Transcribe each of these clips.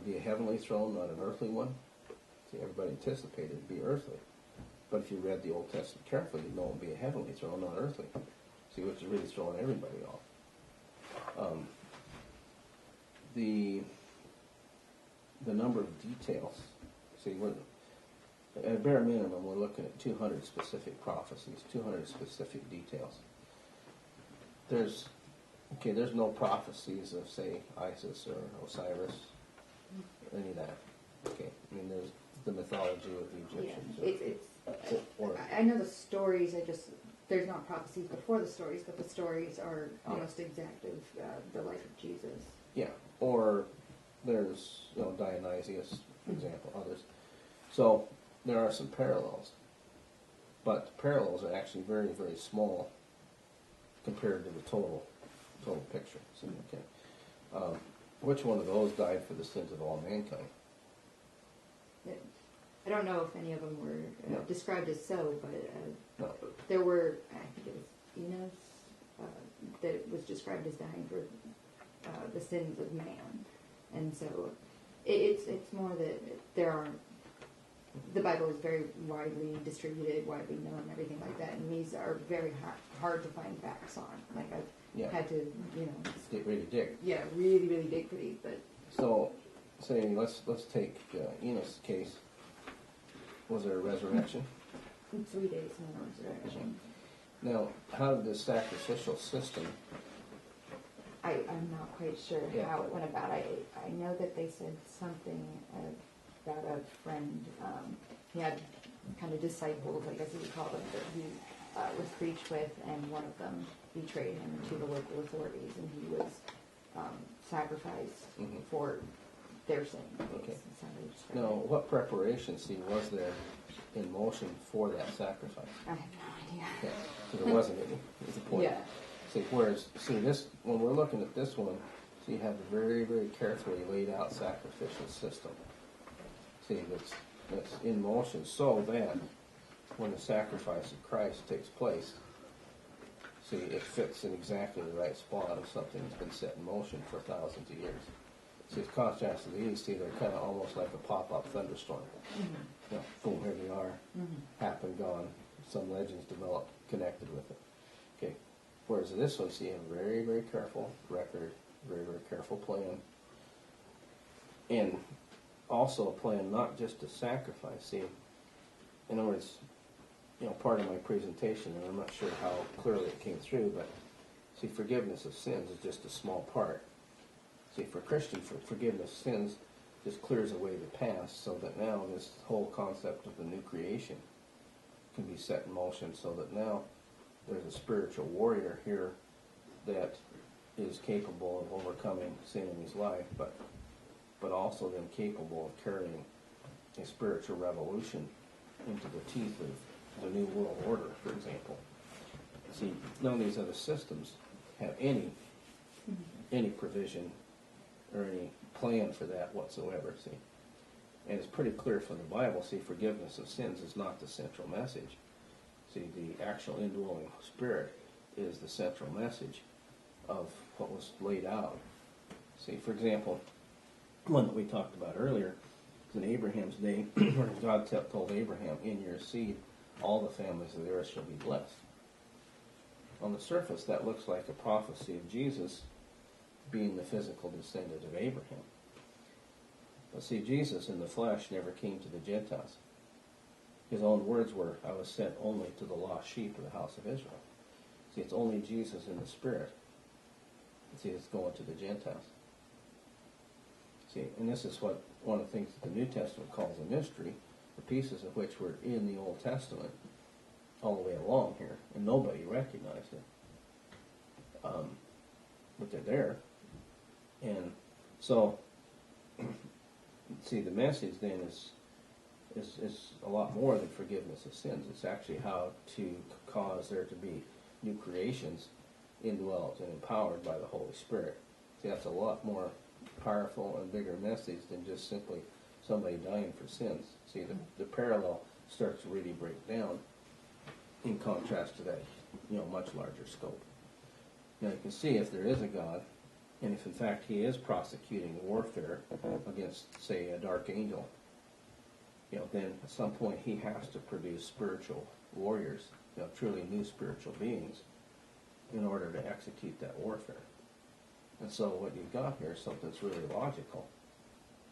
be a heavenly throne, not an earthly one. See, everybody anticipated it would be earthly. But if you read the Old Testament carefully, you'd know it would be a heavenly throne, not earthly. See, which is really throwing everybody off. The number of details. See, at a bare minimum, we're looking at 200 specific prophecies, 200 specific details. There's no prophecies of, say, Isis or Osiris, any of that. Okay, I mean, there's the mythology of the Egyptians. Yeah, I know the stories. There's not prophecies before the stories, but the stories are almost exact of the life of Jesus. Yeah, or there's Dionysius, for example, others. So there are some parallels, but the parallels are actually very, very small compared to the total picture. So, okay, which one of those died for the sins of all mankind? I don't know if any of them were described as so, but No. there were, I think it was Enos, that was described as dying for the sins of man. And so it's more that there aren't, the Bible is very widely distributed, widely known, everything like that, and these are very hard to find facts on. Like I've had to, really dig. Yeah, really, really dig for these. But so, say let's take Enos' case. Was there a resurrection? 3 days and a resurrection. Now, how did the sacrificial system? I'm not quite sure how it went about. I know that they said something about a friend. He had kind of disciples, I guess you would call them, that he was preached with, and one of them betrayed him to the local authorities, and he was sacrificed for their sin. Okay. Now, what preparation was there in motion for that sacrifice? I have no idea. Okay. So there wasn't any, is the point. Yeah. See, this, when we're looking at this one, you have a very, very carefully laid out sacrificial system. See, that's in motion so that when the sacrifice of Christ takes place, see, it fits in exactly the right spot of something that's been set in motion for thousands of years. See, in contrast to these, see, they're kind of almost like a pop-up thunderstorm. Boom, here they are, happened, gone. Some legends developed connected with it. Okay. Whereas this one, see, a very, very careful record, very, very careful plan, and also a plan not just to sacrifice. See, in other words, part of my presentation, and I'm not sure how clearly it came through, but see, forgiveness of sins is just a small part. See, for Christians, forgiveness of sins just clears away the past, so that now this whole concept of the new creation can be set in motion, so that now there's a spiritual warrior here that is capable of overcoming sin in his life, but also then capable of carrying a spiritual revolution into the teeth of the New World Order, for example. See, none of these other systems have any provision or any plan for that whatsoever, see. And it's pretty clear from the Bible, see, forgiveness of sins is not the central message. See, the actual indwelling Spirit is the central message of what was laid out. See, for example, one that we talked about earlier is in Abraham's day, where God told Abraham, in your seed, all the families of the earth shall be blessed. On the surface, that looks like a prophecy of Jesus being the physical descendant of Abraham. But see, Jesus in the flesh never came to the Gentiles. His own words were, I was sent only to the lost sheep of the house of Israel. See, it's only Jesus in the Spirit. See, it's going to the Gentiles. See, and this is what one of the things that the New Testament calls a mystery, the pieces of which were in the Old Testament all the way along here, and nobody recognized it. But they're there. And so, see, the message then is a lot more than forgiveness of sins. It's actually how to cause there to be new creations indwelt and empowered by the Holy Spirit. See, that's a lot more powerful and bigger message than just simply somebody dying for sins. See, the parallel starts to really break down in contrast to that, much larger scope. Now you can see if there is a God, And if in fact he is prosecuting warfare against, say, a dark angel, then at some point he has to produce spiritual warriors, truly new spiritual beings, in order to execute that warfare. And so what you've got here is something that's really logical,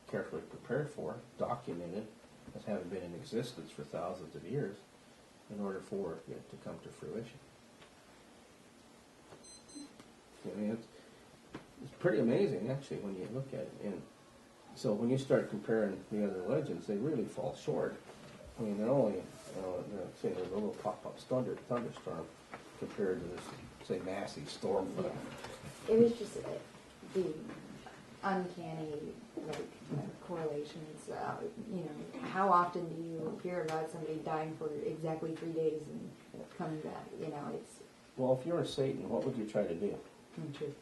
carefully prepared for, documented, as having been in existence for thousands of years, in order for it to come to fruition. I mean, it's pretty amazing, actually, when you look at it. And so when you start comparing the other legends, they really fall short. I mean, they're only, say there's a little pop-up thunderstorm compared to this, say, massive storm. Yeah. It was just the uncanny, correlations. How often do you hear about somebody dying for exactly 3 days and coming back? It's... Well, if you were Satan, what would you try to do? True.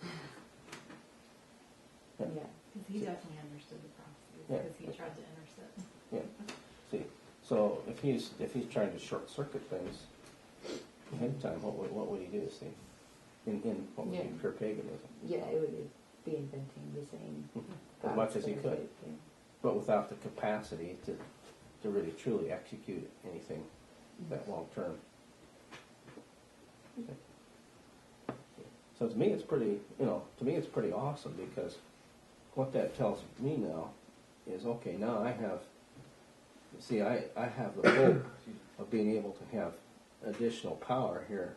Yeah. Because he definitely understood the prophecy, Yeah. because he tried to intercept. Yeah. See, so if he's trying to short circuit things ahead of time, what would he do? See, in what would be pure paganism? Yeah, it would be inventing the same. As much as he could, but without the capacity to really truly execute anything that long term. Okay. So to me, it's pretty, it's pretty awesome, because what that tells me now is, okay, now I have the hope of being able to have additional power here.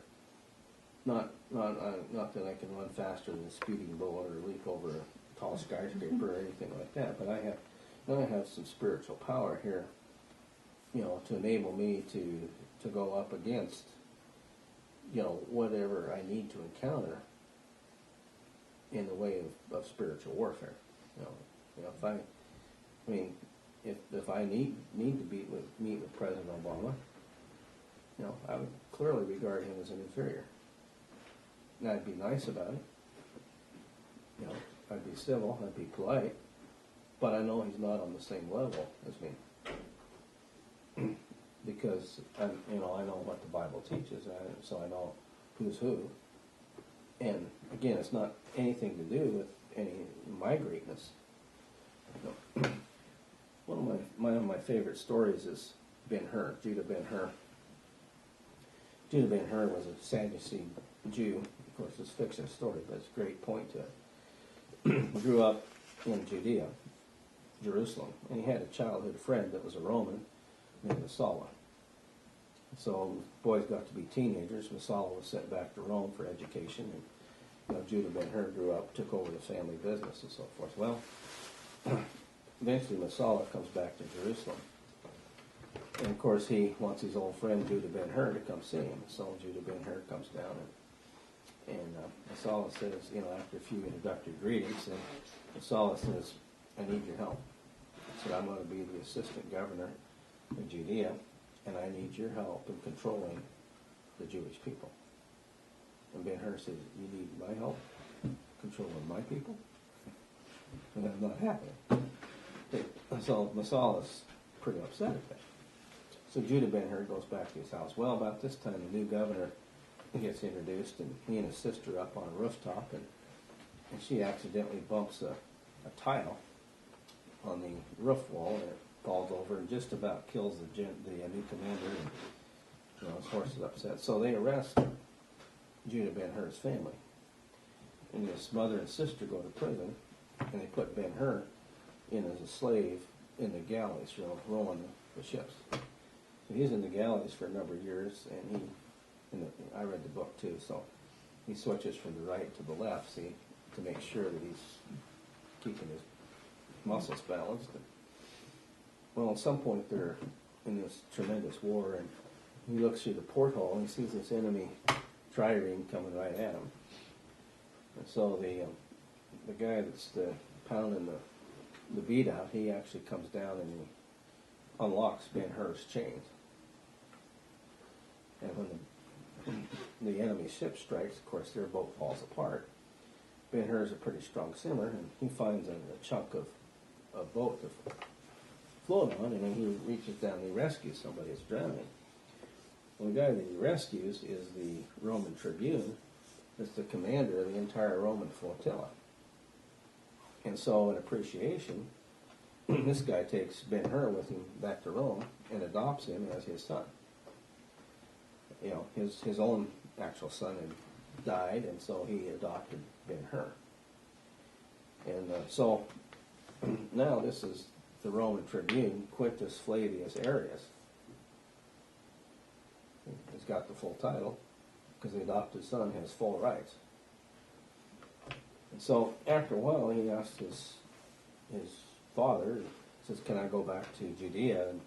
Not that I can run faster than a speeding bullet or leap over a tall skyscraper or anything like that, but I have some spiritual power here, to enable me to go up against, whatever I need to encounter in the way of spiritual warfare. If I need to meet with President Obama, I would clearly regard him as an inferior. And I'd be nice about it. I'd be civil, I'd be polite, but I know he's not on the same level as me. Because I know what the Bible teaches, so I know who's who. And again, it's not anything to do with my greatness. One of my favorite stories is Ben-Hur, Judah Ben-Hur. Judah Ben-Hur was a Sadducee Jew. Of course, it's a fiction story, but it's a great point to it. He grew up in Judea, Jerusalem, and he had a childhood friend that was a Roman named Masala. So boys got to be teenagers. Masala was sent back to Rome for education, and Judah Ben-Hur grew up, took over the family business and so forth. Well, eventually Masala comes back to Jerusalem. And of course he wants his old friend Judah Ben-Hur to come see him. So Judah Ben-Hur comes down, and Masala says, after a few introductory greetings, and Masala says, I need your help. He said, I'm going to be the assistant governor of Judea, and I need your help in controlling the Jewish people. And Ben-Hur says, you need my help controlling my people? And that's not happening. So Masala's pretty upset at that. So Judah Ben-Hur goes back to his house. Well, about this time, the new governor gets introduced, and he and his sister up on a rooftop, and she accidentally bumps a tile on the roof wall, and it falls over and just about kills the new commander, and his horse is upset. So they arrest Judah Ben-Hur's family, and his mother and sister go to prison, and they put Ben-Hur in as a slave in the galleys, rowing the ships. So he's in the galleys for a number of years, and I read the book too, so he switches from the right to the left, to make sure that he's keeping his muscles balanced. Well, at some point they're in this tremendous war, and he looks through the porthole and he sees this enemy trireme coming right at him. And so the guy that's pounding the beat out, he actually comes down and he unlocks Ben-Hur's chains. And when the enemy ship strikes, of course, their boat falls apart. Ben-Hur's a pretty strong swimmer, and he finds a chunk of boat to float on, and then he reaches down and he rescues somebody that's drowning. Well, the guy that he rescues is the Roman tribune, that's the commander of the entire Roman flotilla. And so in appreciation, this guy takes Ben-Hur with him back to Rome and adopts him as his son. You know, his own actual son had died, and so he adopted Ben-Hur. And so now this is the Roman tribune, Quintus Flavius Arius. He's got the full title because the adopted son has full rights. And so after a while, he asked his father, he says, "Can I go back to Judea and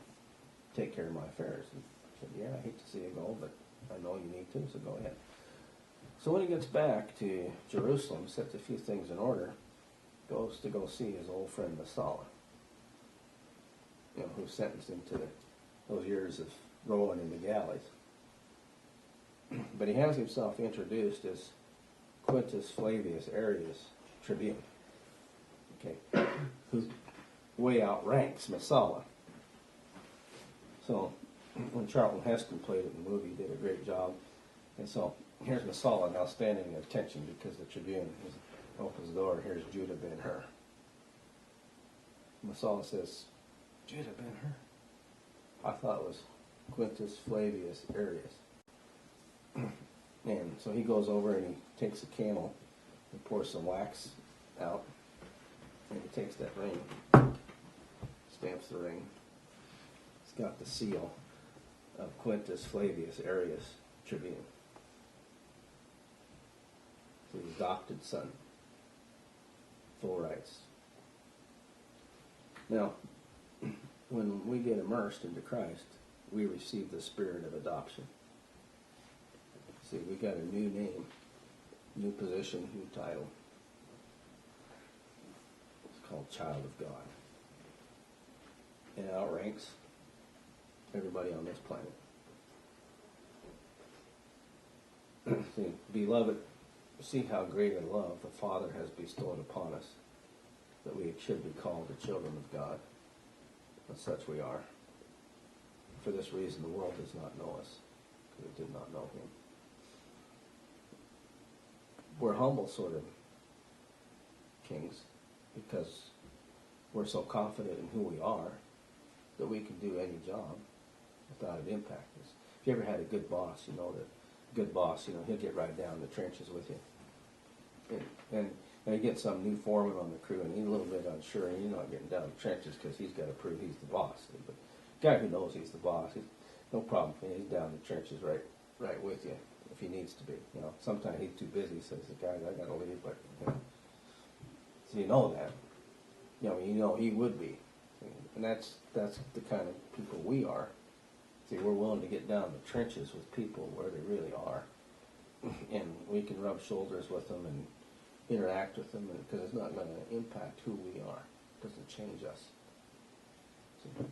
take care of my affairs?" And he said, "Yeah, I hate to see you go, but I know you need to, so go ahead." So when he gets back to Jerusalem, sets a few things in order, goes to go see his old friend Messala, you know, who sentenced him to those years of rolling in the galleys. But he has himself introduced as Quintus Flavius Arius Tribune, okay, who way outranks Messala. So when Charlton Heston played it in the movie, he did a great job. And so here's Messala now standing at attention because the Tribune opens the door. Here's Judah Ben-Hur. Messala says, "Judah Ben-Hur? I thought it was Quintus Flavius Arius." And so he goes over and he takes a camel and pours some wax out, and he takes that ring, stamps the ring. It's got the seal of Quintus Flavius Arius Tribune. His adopted son. Full rights. Now, when we get immersed into Christ, we receive the spirit of adoption. See, we got a new name, new position, new title. It's called child of God. And it outranks everybody on this planet. See, beloved, see how great a love the Father has bestowed upon us, that we should be called the children of God. And such we are. For this reason, the world does not know us, because it did not know him. We're humble sort of kings, because we're so confident in who we are that we can do any job without it impacting us. If you ever had a good boss, you know that good boss, you know, he'll get right down in the trenches with you. And you get some new foreman on the crew, and he's a little bit unsure, and you're not getting down in the trenches because he's got to prove he's the boss. But the guy who knows he's the boss, he's no problem. He's down in the trenches right with you if he needs to be. You know, sometimes he's too busy, says the guy, "I got to leave," but you know. So you know that. You know he would be, and that's the kind of people we are. See, we're willing to get down in the trenches with people where they really are, and we can rub shoulders with them and interact with them, because it's not going to impact who we are. It doesn't change us. See,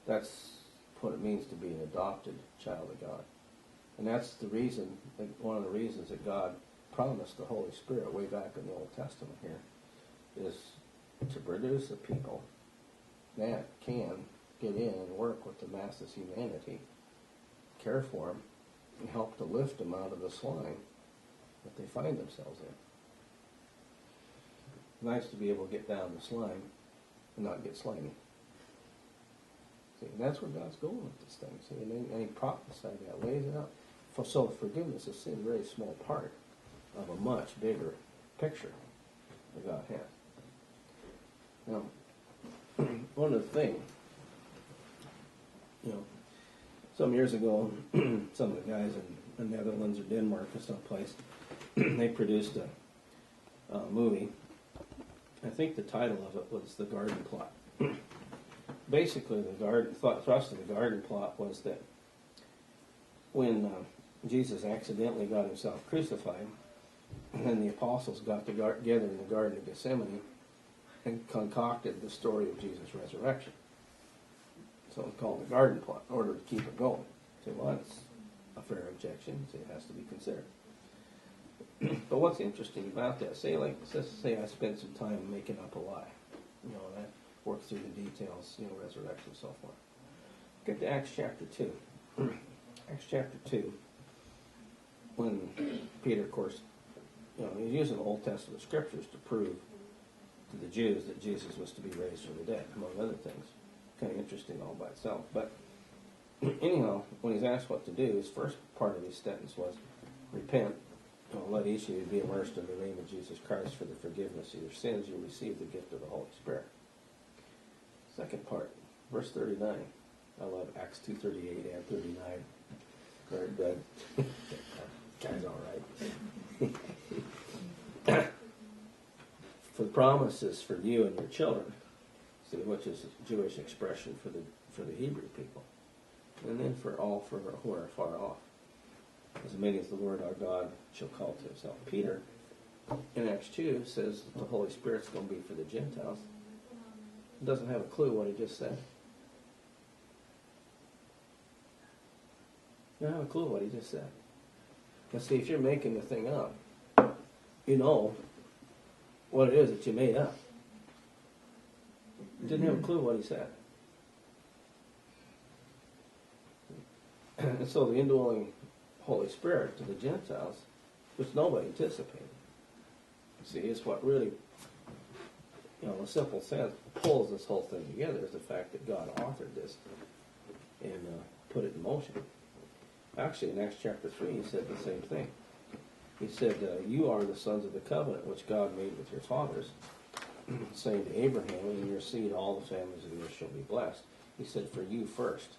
that's what it means to be an adopted child of God, and that's the reason. One of the reasons that God promised the Holy Spirit way back in the Old Testament here is to produce a people that can get in and work with the masses humanity, care for them, and help to lift them out of the slime that they find themselves in. Nice to be able to get down the slime and not get slimy. See, and that's where God's going with this thing. See, and he prophesied that, lays it out. So forgiveness of sin is a very small part of a much bigger picture that God has. Now, one of the things, you know, some years ago, some of the guys in the Netherlands or Denmark or someplace, they produced a movie. I think the title of it was The Garden Plot. Basically, the thrust of the garden plot was that when Jesus accidentally got himself crucified, and the apostles got together in the Garden of Gethsemane and concocted the story of Jesus' resurrection. So it's called the garden plot in order to keep it going. Say, well, that's a fair objection. Say, it has to be considered. But what's interesting about that, say I spent some time making up a lie, you know, and I worked through the details, you know, resurrection and so forth. Get to Acts chapter 2. Acts chapter 2, when Peter, of course, you know, he's using Old Testament scriptures to prove to the Jews that Jesus was to be raised from the dead, among other things. Kind of interesting all by itself. But anyhow, when he's asked what to do, his first part of his sentence was, repent, let each of you be immersed in the name of Jesus Christ for the forgiveness of your sins. You receive the gift of the Holy Spirit. Second part, verse 39. I love Acts 2:38 and 39. Very good. Guy's all right. For the promises for you and your children, see, which is a Jewish expression for the Hebrew people, and then for all who are far off, as many as the Lord our God shall call to himself. Peter, in Acts 2, says that the Holy Spirit's going to be for the Gentiles. He doesn't have a clue what he just said. You don't have a clue what he just said. Now see, if you're making the thing up, you know what it is that you made up. You didn't have a clue what he said. And so the indwelling Holy Spirit to the Gentiles, which nobody anticipated, see, is what really, in a simple sense, pulls this whole thing together, is the fact that God authored this and put it in motion. Actually, in Acts chapter 3, he said the same thing. He said, you are the sons of the covenant which God made with your fathers, saying to Abraham, in your seed all the families of the earth shall be blessed. He said, for you first.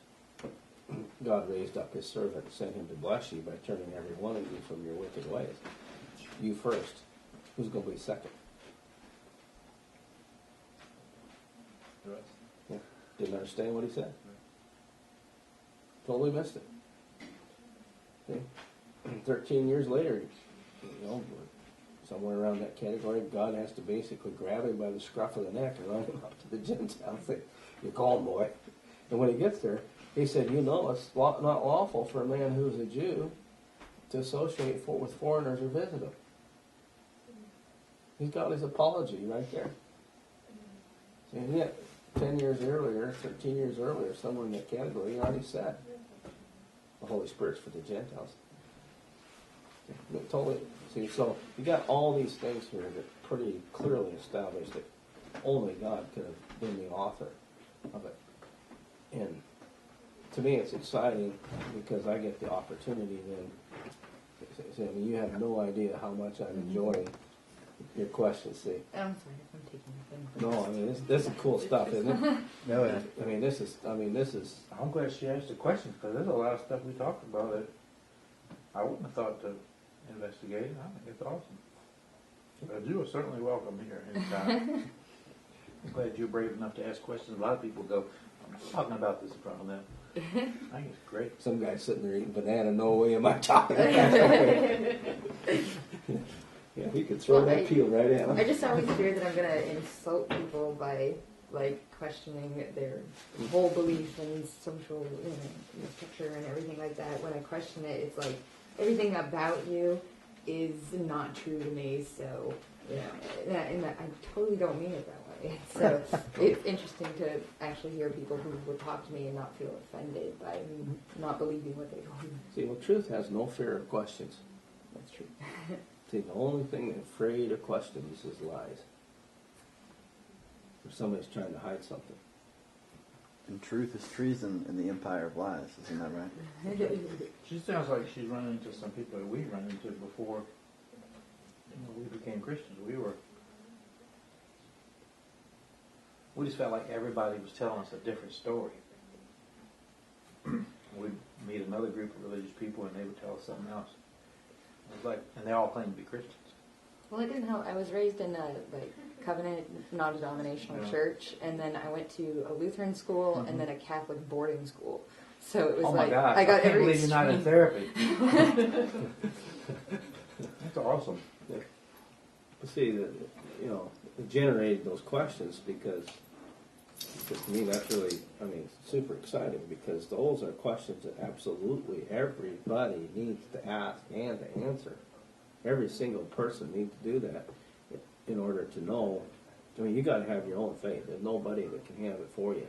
God raised up his servant and sent him to bless you by turning every one of you from your wicked ways. You first. Who's going to be second? Yeah. Didn't understand what he said. Totally missed it. See? 13 years later, somewhere around that category, God has to basically grab him by the scruff of the neck and run him up to the Gentiles. Say, you're calm, boy. And when he gets there, he said, it's not lawful for a man who is a Jew to associate with foreigners or visit them. He's got his apology right there. And yet, 10 years earlier, 13 years earlier, somewhere in that category, he already said the Holy Spirit's for the Gentiles. Totally. See, so you got all these things here that pretty clearly establish that only God could have been the author of it. And to me, it's exciting because I get the opportunity then. I mean, you have no idea how much I'm enjoying your questions. See, I'm sorry if I'm taking your thing. no, I mean this is cool stuff, isn't it? No, I mean this is. I'm glad she asked the questions because there's a lot of stuff we talked about that I wouldn't have thought to investigate. I think it's awesome. But you are certainly welcome here anytime. I'm glad you're brave enough to ask questions. A lot of people go, I'm talking about this in front of them. I think it's great. Some guy sitting there eating banana. No way am I talking. Yeah, he could throw that peel right at him. I just always fear that I'm going to insult people by questioning their whole belief and social structure and everything like that. When I question it, it's like everything about you is not true to me. So and I totally don't mean it that way. So it's interesting to actually hear people who would talk to me and not feel offended by me not believing what they told me. See, well, truth has no fear of questions. That's true. See, the only thing that's afraid of questions is lies. Or somebody's trying to hide something. And truth is treason in the empire of lies, isn't that right? She sounds like she's run into some people that we run into before we became Christians. We just felt like everybody was telling us a different story. We'd meet another group of religious people and they would tell us something else. It was and they all claimed to be Christians. Well, it didn't help. I was raised in a covenant, non-denominational church, and then I went to a Lutheran school and then a Catholic boarding school. So it was oh my God! I got can't every believe you're not in therapy. That's awesome. Yeah. But see, it generated those questions because to me that's really, super exciting because those are questions that absolutely everybody needs to ask and to answer. Every single person needs to do that in order to know. You got to have your own faith. There's nobody that can have it for you,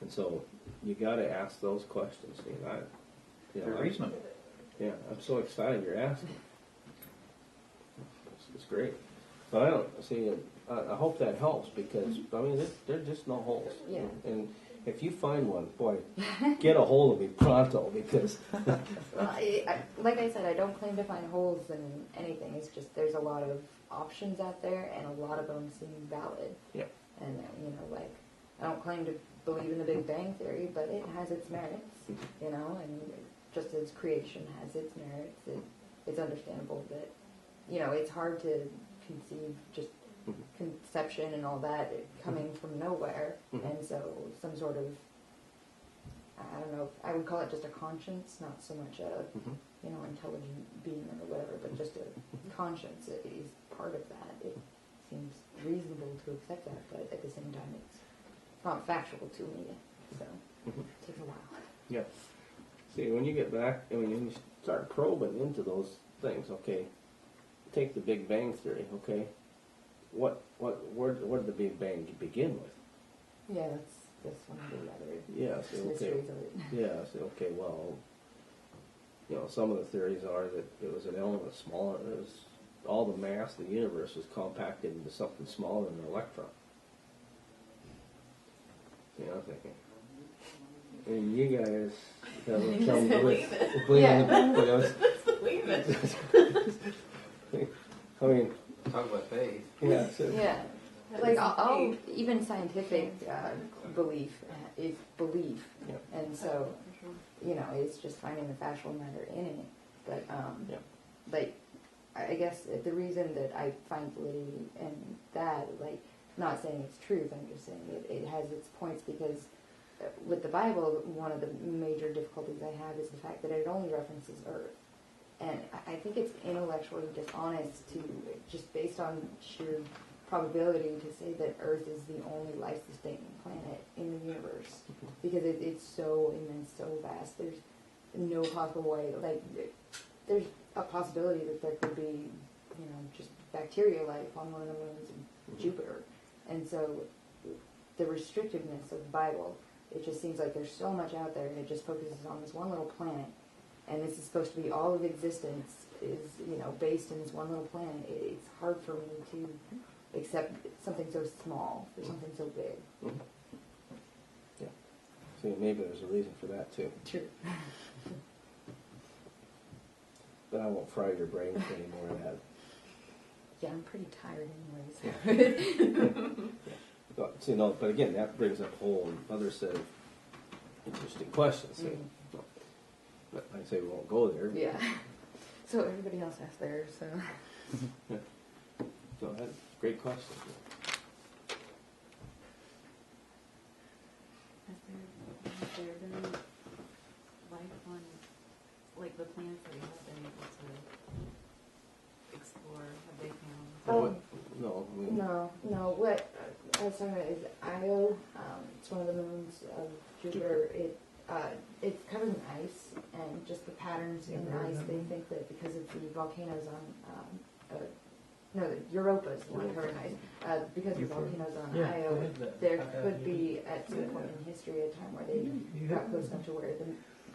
and so you got to ask those questions. They're reasonable. Yeah, I'm so excited you're asking. It's great. So I don't see it. I hope that helps because, I mean, there's just no holes. Yeah. And if you find one, boy, get a hold of me pronto because, Well, like I said, I don't claim to find holes in anything. It's just there's a lot of options out there, and a lot of them seem valid. yeah. And like I don't claim to believe in the Big Bang Theory, but it has its merits, and just as creation has its merits, it's understandable that it's hard to conceive just conception and all that coming from nowhere, and so some sort of, I don't know, I would call it just a conscience, not so much a intelligent being or whatever, but just a conscience is part of that. It seems reasonable to accept that, but at the same time it's not factual to me, so it takes a while. Yeah. See, when you get back, I mean, you start probing into those things, okay, take the Big Bang Theory, okay, where did the Big Bang begin with? Yeah, that's one of the other Yeah, so, okay, mysteries of it. yeah, so, okay, well, some of the theories are that it was an element smaller, it was all the mass of the universe was compacted into something smaller than an electron. I'm thinking, and you guys haven't come to Believe it. believe in Yeah. Believe it. I mean, Talk about faith. yeah, so, Yeah, like all even scientific belief is belief, Yeah. and so it's just finding the factual matter in it. But Yeah. like I guess the reason that I find validity in that, like, not saying it's truth, I'm just saying it has its points because with the Bible, one of the major difficulties I have is the fact that it only references Earth. And I think it's intellectually dishonest to, just based on sheer probability, to say that Earth is the only life-sustaining planet in the universe. Because it's so immense, so vast. There's no possible way, like, there's a possibility that there could be, just bacterial life on one of the moons of Jupiter. And so the restrictiveness of the Bible, it just seems like there's so much out there, and it just focuses on this one little planet. And this is supposed to be all of existence is, based in this one little planet. It's hard for me to accept something so small for something so big. mhm. Yeah. See, maybe there's a reason for that too. True. But I won't fry your brain with any more of that. Yeah, I'm pretty tired anyways. But, see, no, but again, that brings up a whole other set of interesting questions. See? But I say we won't go there. Yeah. So everybody else has theirs, so. So that's a great question. Has there been life on, like, the planets that we have been able to explore? Have they found? Oh, no, I mean, No. What I was talking about is Io. It's one of the moons of Jupiter. It's covered in ice, and just the patterns in the ice. They think that because of the volcanoes on, Europa is the one covered in ice. Because of the volcanoes on Io, there could be at some point in history a time where they got close enough to where the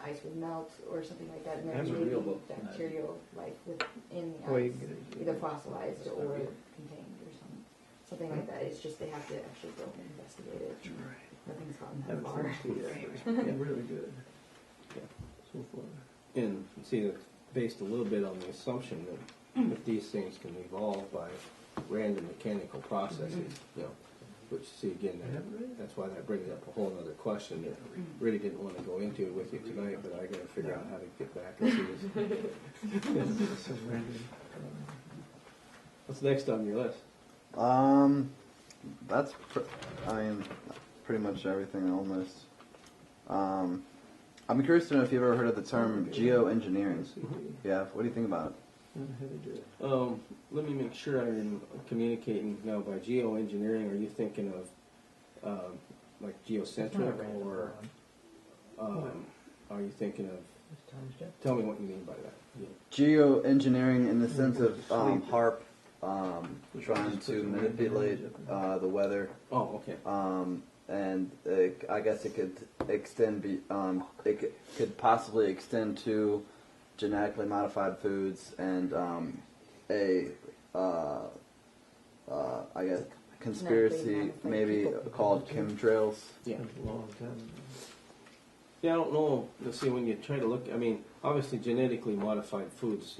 ice would melt or something like that, and there may be bacterial life within the ice, either fossilized or contained or something like that. It's just they have to actually go and investigate it. Nothing's gotten that far. yeah, really good. Yeah. So far. And see, it's based a little bit on the assumption that these things can evolve by random mechanical processes, which, see, again, that's why that brings up a whole other question that I really didn't want to go into with you tonight, but I got to figure out how to get back and see this. What's next on your list? That's, pretty much everything almost. I'm curious to know if you've ever heard of the term Geo-Engineering. Yeah, what do you think about it? Let me make sure I'm communicating now. By Geo-Engineering, are you thinking of like geocentric, or are you thinking of, tell me what you mean by that. Geo-engineering in the sense of HAARP, trying to manipulate the weather. Oh, okay. And I guess it could extend. It could possibly extend to genetically modified foods and I guess conspiracy modified maybe people. called chemtrails? Yeah. That's a long time. Yeah, I don't know. You see, when you try to look, I mean, obviously genetically modified foods,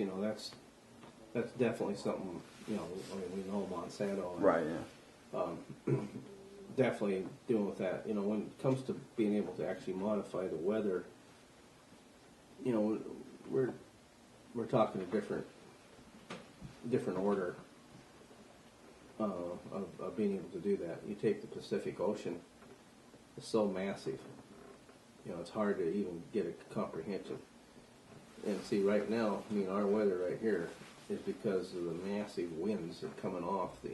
that's definitely something, I mean, we know Monsanto. And, Right, yeah. definitely dealing with that. When it comes to being able to actually modify the weather, we're talking a different order of being able to do that. You take the Pacific Ocean; it's so massive. It's hard to even get a comprehension. And see, right now, I mean, our weather right here is because of the massive winds that are coming off the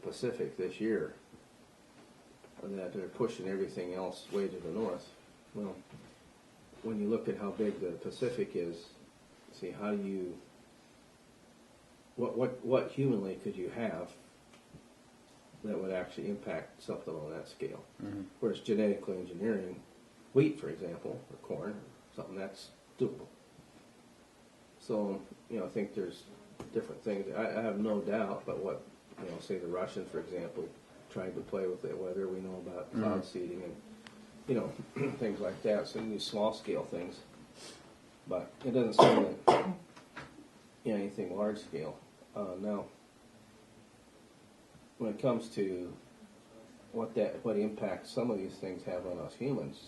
Pacific this year, that are pushing everything else way to the north. Well, when you look at how big the Pacific is, see, how do you, what humanly could you have that would actually impact something on that scale? Mm-hmm. Whereas genetically engineering wheat, for example, or corn, something that's doable. So, I think there's different things. I have no doubt, but what, say the Russians, for example, tried to play with the weather. We know about cloud seeding and, things like that. So these small scale things. But it doesn't seem like, anything large scale. Now, when it comes to what impact some of these things have on us humans,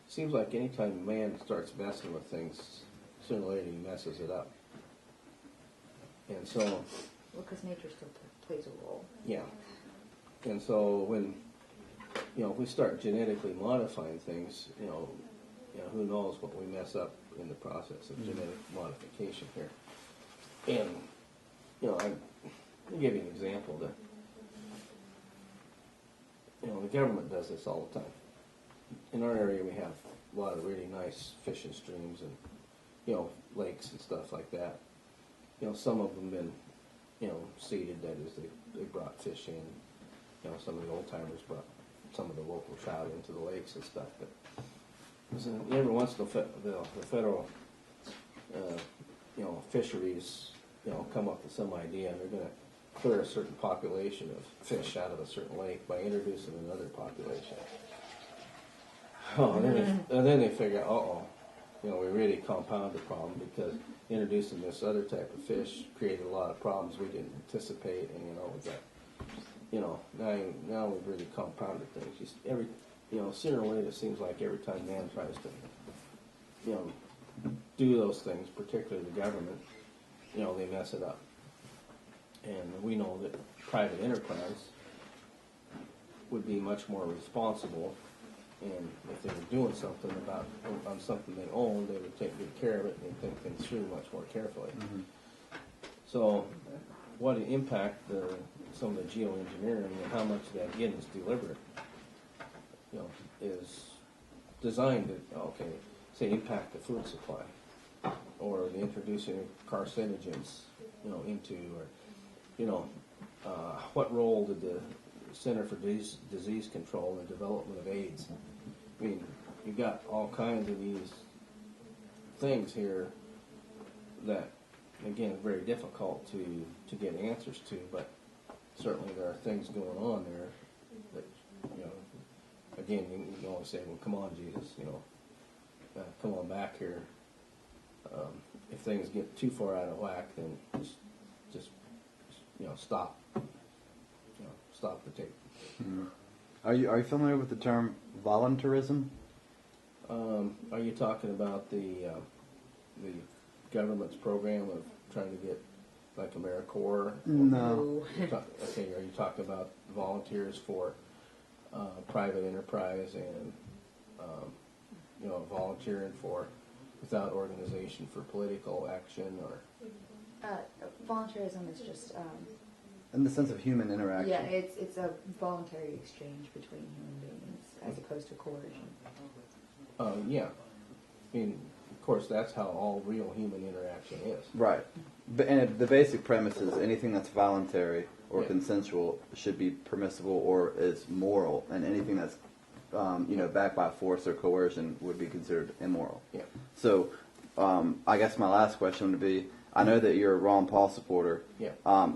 it seems like anytime man starts messing with things, sooner or later he messes it up. And so, Well, because nature still plays a role. yeah. And so when, if we start genetically modifying things, who knows what we mess up in the process of genetic modification here. And, I'll give you an example that, the government does this all the time. In our area we have a lot of really nice fishing streams and, lakes and stuff like that. Some of them been, seeded, that is, they brought fish in. Some of the old timers brought some of the local trout into the lakes and stuff. But every once in a while, the federal, fisheries, come up with some idea, and they're going to clear a certain population of fish out of a certain lake by introducing another population. Oh, and then they figure out, we really compound the problem because introducing this other type of fish created a lot of problems we didn't anticipate, and we got, now we've really compounded things. Just sooner or later, it seems like every time man tries to, do those things, particularly the government, they mess it up. And we know that private enterprise would be much more responsible, and if they were doing something on something they own, they would take good care of it and think things through much more carefully. Mm-hmm. So, what impact some of the geoengineering and how much of that again is deliberate, is designed to, say impact the food supply, or the introducing carcinogens, into, or what role did the Center for Disease Control in the development of AIDS? I mean, you got all kinds of these things here that, again, very difficult to get answers to, but certainly there are things going on there that, again, you can always say, well, come on, Jesus, come on back here. If things get too far out of whack, then just stop. Stop the tape. Mm-hmm. Are you familiar with the term voluntarism? Are you talking about the government's program of trying to get like AmeriCorps? No. Okay, are you talking about volunteers for private enterprise and volunteering for without organization for political action, or? Voluntarism is just In the sense of human interaction. yeah, it's a voluntary exchange between human beings as opposed to coercion. Yeah. I mean, of course, that's how all real human interaction is. Right. And the basic premise is anything that's voluntary or Yeah. consensual should be permissible or is moral, and anything that's backed by force or coercion would be considered immoral. Yeah. So, I guess my last question would be, I know that you're a Ron Paul supporter. Yeah.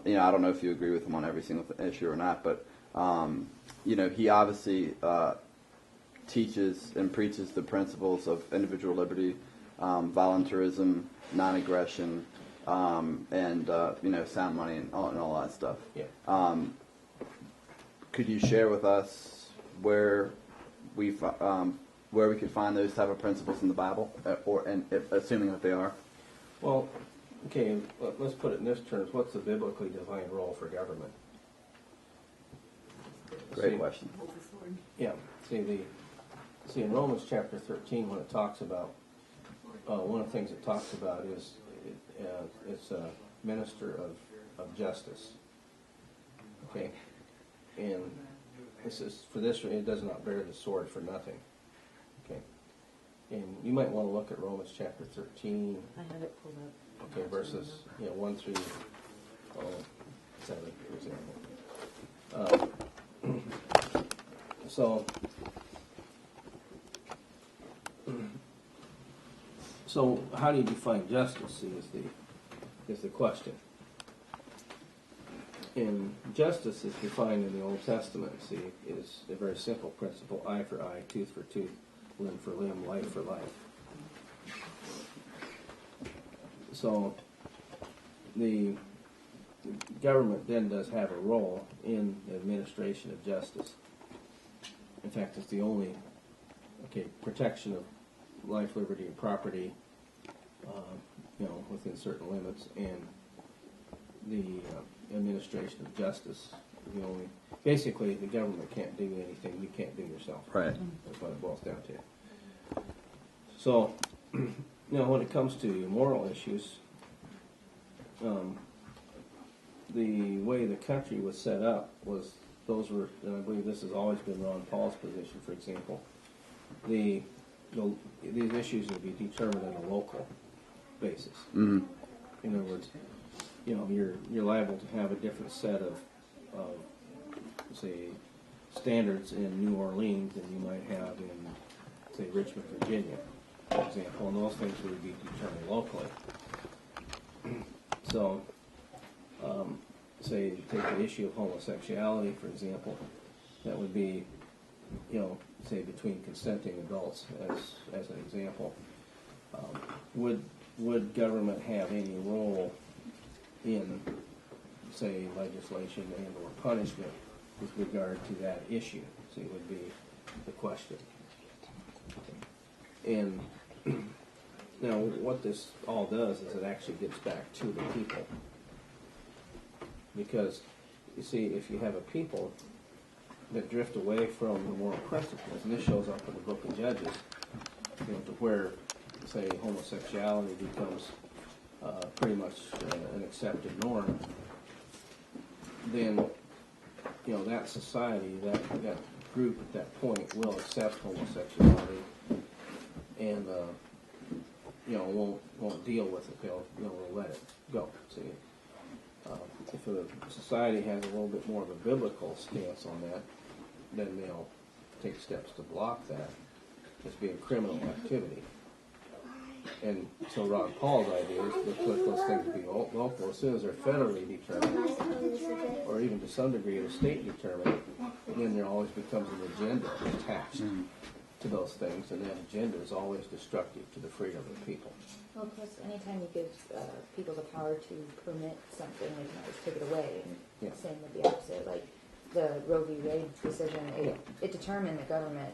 You know, I don't know if you agree with him on every single issue or not, but you know, he obviously teaches and preaches the principles of individual liberty, voluntarism, non-aggression, and you know, sound money and all that stuff. Yeah. Could you share with us where we could find those type of principles in the Bible, assuming that they are? Well, okay, let's put it in this terms. What's the biblically defined role for government? Great question. Hold the sword. Yeah. See, in Romans chapter 13, when it talks about, one of the things it talks about is it's a minister of justice. Okay? And this is, for this, it does not bear the sword for nothing. Okay? And you might want to look at Romans chapter 13. I have it pulled up. Okay, verses 1 through 7, for example. So how do you define justice? See, is the question. And justice is defined in the Old Testament. See, is a very simple principle: eye for eye, tooth for tooth, limb for limb, life for life. So the government then does have a role in the administration of justice. In fact, it's the only protection of life, liberty, and property, within certain limits, and the administration of justice is the only. Basically, the government can't do anything you can't do yourself. Right. That's what it boils down to. So, when it comes to moral issues, the way the country was set up was those were, and I believe this has always been Ron Paul's position, for example, these issues will be determined on a local basis. Mm-hmm. In other words, you're liable to have a different set of say, standards in New Orleans than you might have in, say, Richmond, Virginia, for example, and those things would be determined locally. So, say, take the issue of homosexuality, for example, that would be, say, between consenting adults, as an example. Would government have any role in, say, legislation and or punishment with regard to that issue? See, would be the question. And now, what this all does is it actually gets back to the people. Because, you see, if you have a people that drift away from the moral principles, and this shows up in the book of Judges, to where, say, homosexuality becomes pretty much an accepted norm, then, that society, that group at that point will accept homosexuality and, won't deal with it. They'll let it go. See, if a society has a little bit more of a biblical stance on that, then they'll take steps to block that as being criminal activity. And so Ron Paul's idea is to put those things to be local. As soon as they're federally determined, or even to some degree the state determined, then there always becomes an agenda attached to those things, and that agenda is always destructive to the freedom of the people. Well, of course, anytime you give people the power to permit something, they can always take it away. And same with the opposite. Like the Roe v. Wade decision, it determined the government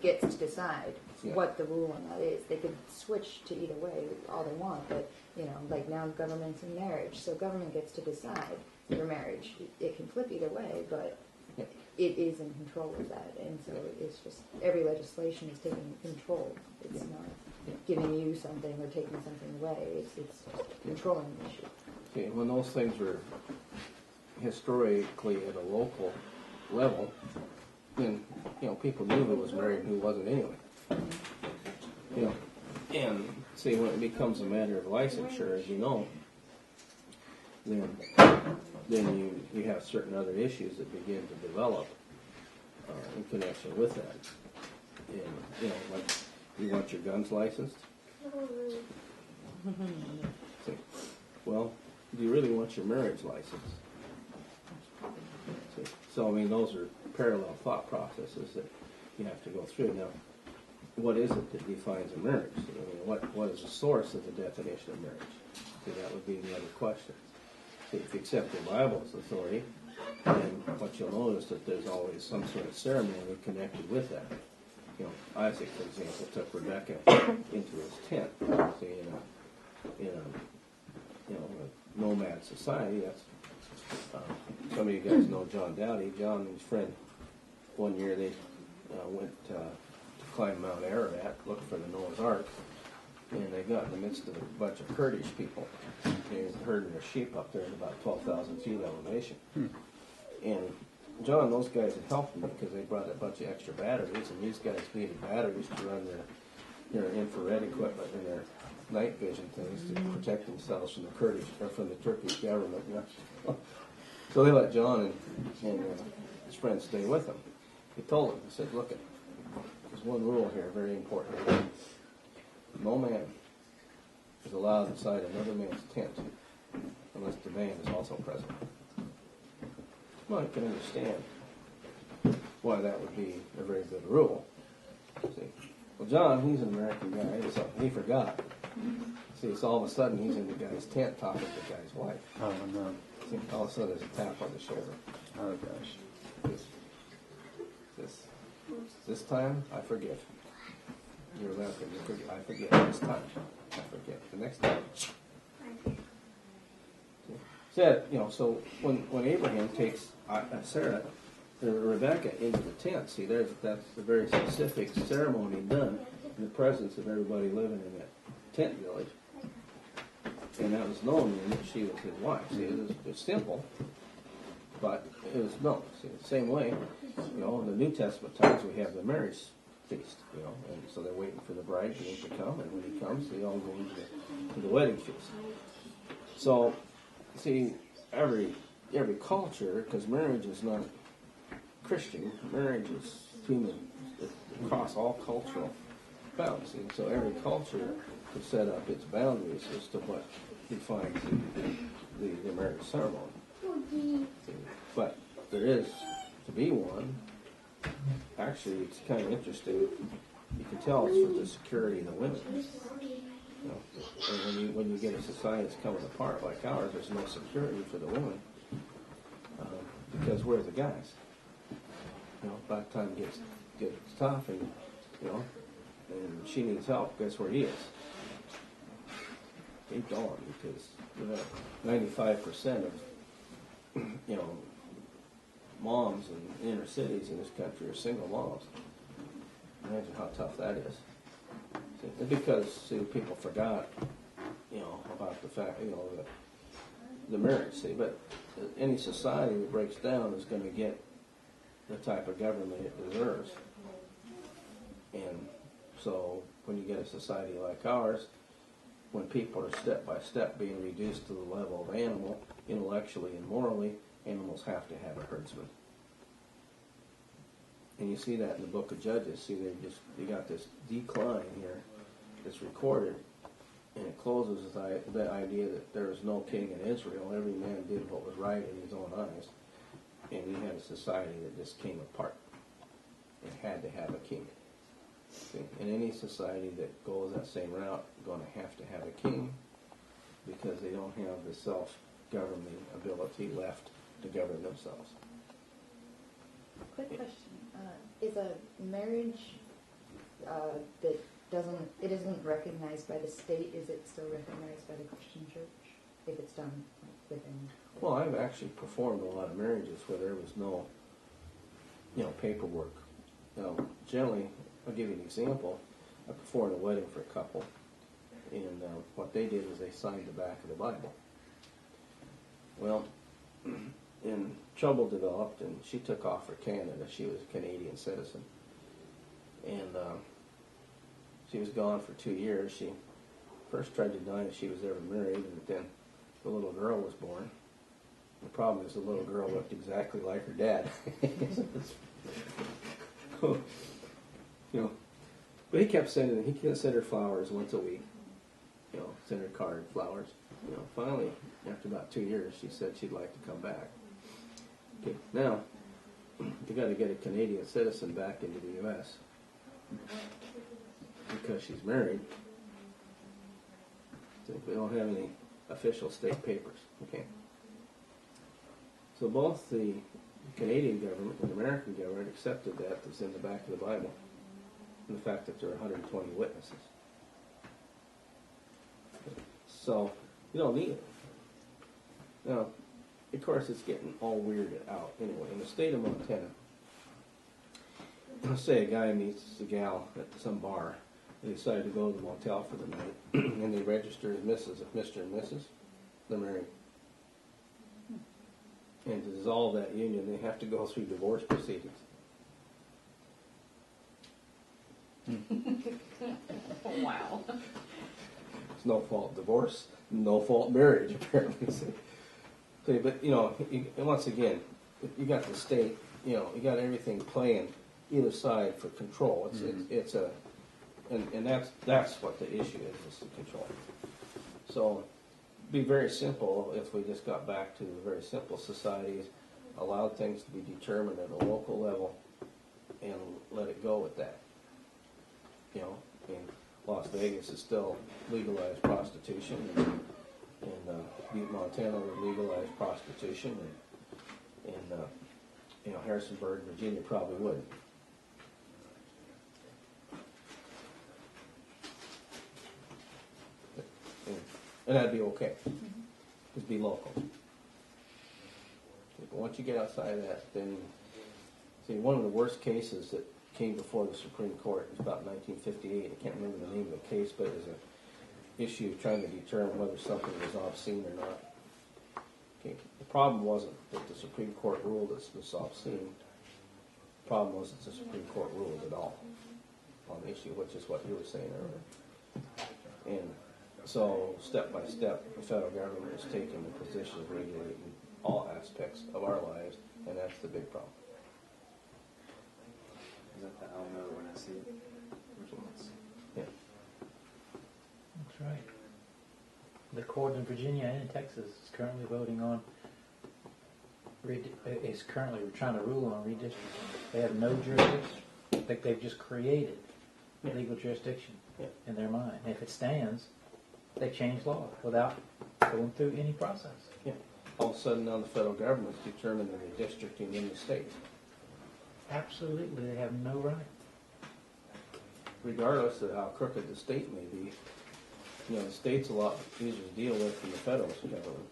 gets to decide what the rule on that is. They could switch to either way all they want, but like now government's in marriage, so government gets to decide your marriage. It can flip either way, but it is in control of that, and so it's just every legislation is taking control. It's not giving you something or taking something away. It's controlling the issue. Okay, when those things were historically at a local level, then people knew who was married and who wasn't anyway. And see, when it becomes a matter of licensure, as you know, then you have certain other issues that begin to develop in connection with that. And like you want your guns licensed. See, well, do you really want your marriage license? See? So, I mean, those are parallel thought processes that you have to go through. Now, what is it that defines a marriage? I mean, what is the source of the definition of marriage? See, that would be the other question. See, if you accept the Bible as authority, then what you'll notice that there's always some sort of ceremony connected with that. You know, Isaac, for example, took Rebecca into his tent. See, in a nomad society, that's some of you guys know John Dowdy. John and his friend, one year they went to climb Mount Ararat, look for the Noah's Ark, and they got in the midst of a bunch of Kurdish people. They were herding their sheep up there at about 12,000 feet elevation. And John, those guys had helped him because they brought a bunch of extra batteries, and these guys needed batteries to run their infrared equipment and their night vision things to protect themselves from the Kurdish or from the Turkish government. You know? So they let John and his friends stay with them. He told them, he said, look, there's one rule here, very important. No man is allowed inside another man's tent unless the man is also present. Well, you can understand why that would be a very good rule. See? Well, John, he's an American guy, so he forgot. See, so all of a sudden he's in the guy's tent talking to the guy's wife. Oh, no. See, all of a sudden there's a tap on the shoulder. Oh, gosh. This time, I forgive. You're American, I forgive. This time, I forgive. The next time. Said, you know, so when Abraham takes Sarah, Rebecca into the tent, see, that's a very specific ceremony done in the presence of everybody living in that tent village. And that was known then that she was his wife. See, it was simple, but it was known. See, the same way, you know, in the New Testament times we have the marriage feast, you know, and so they're waiting for the bridegroom to come, and when he comes, they all go to the wedding feast. So, see, every culture, because marriage is not Christian, marriage is human, across all cultural bounds. And so every culture could set up its boundaries as to what defines the marriage ceremony. But there is to be one. Actually, it's kind of interesting. You can tell it's for the security of the women. You know, and when you get a society that's coming apart like ours, there's no security for the women because where are the guys? You know, by the time it gets tough, and you know, and she needs help. Guess where he is? He's gone because 95% of you know moms in inner cities in this country are single moms. Imagine how tough that is. See, because people forgot, you know, about the fact, you know, the marriage. See, but any society that breaks down is going to get the type of government it deserves. And so, when you get a society like ours, when people are step by step being reduced to the level of animal, intellectually and morally, animals have to have a herdsman. And you see that in the book of Judges. See, they got this decline here that's recorded, and it closes with the idea that there was no king in Israel. Every man did what was right in his own eyes. And we had a society that just came apart. It had to have a king. See? And any society that goes that same route is going to have a king because they don't have the self-governing ability left to govern themselves. Quick question. Is a marriage that isn't recognized by the state, is it still recognized by the Christian church if it's done within? Well, I've actually performed a lot of marriages where there was no, you know, paperwork. Now, generally, I'll give you an example. I performed a wedding for a couple, and what they did was they signed the back of the Bible. Well, and trouble developed, and she took off for Canada. She was a Canadian citizen, and she was gone for 2 years. She first tried to deny that she was ever married, and then the little girl was born. The problem is the little girl looked exactly like her dad. You know, but he kept sending her flowers once a week. You know, sent her card, flowers. Finally, after about 2 years, she said she'd like to come back. Okay, now, you got to get a Canadian citizen back into the U.S. because she's married. So we don't have any official state papers. Okay. So both the Canadian government and the American government accepted that's in the back of the Bible, and the fact that there are 120 witnesses. So you don't need it. Now, of course, it's getting all weirded out anyway. In the state of Montana, let's say a guy meets a gal at some bar. They decide to go to the motel for the night, and they register as Mr. and Mrs. They're married. And to dissolve that union, they have to go through divorce proceedings. Wow. It's no fault divorce, no fault marriage, apparently. Okay, but and once again, you got the state. You got everything playing either side for control. And that's what the issue is the control. So, be very simple if we just got back to the very simple societies, allowed things to be determined at a local level, and let it go with that. In Las Vegas is still legalized prostitution, and Butte, Montana would legalize prostitution, and Harrisonburg, Virginia probably would. And that'd be okay. Just be local. But once you get outside of that, then, see, one of the worst cases that came before the Supreme Court was about 1958. I can't remember the name of the case, but it was an issue of trying to determine whether something was obscene or not. Okay. The problem wasn't that the Supreme Court ruled it was obscene. The problem was that the Supreme Court ruled it all on the issue, which is what you were saying earlier. And so, step by step, the federal government is taking the position of regulating all aspects of our lives, and that's the big problem. Is that the I'll know when I see it? Yeah. That's right. The court in Virginia and in Texas is currently voting on, is currently trying to rule on redistricting. They have no jurisdiction. They've just created legal jurisdiction in their mind. And if it stands, they change law without going through any process. Yeah. All of a sudden now the federal government's determining the redistricting in the state. Absolutely, they have no right. Regardless of how crooked the state may be, the state's a lot easier to deal with than the federal government.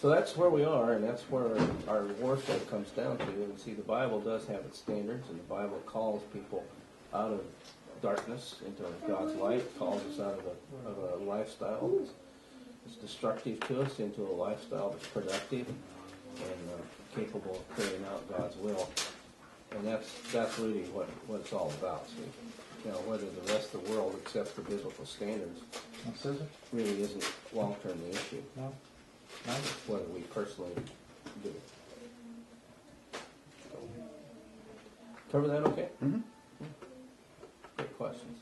So that's where we are, and that's where our warfare comes down to. And see, the Bible does have its standards, and the Bible calls people out of darkness into God's light. It calls us out of a lifestyle that's destructive to us into a lifestyle that's productive and capable of carrying out God's will. And that's really what it's all about. So, whether the rest of the world accepts the biblical standards really isn't long-term the issue. No. It's whether we personally do it. So, cover that okay? Mm-hmm. Great questions.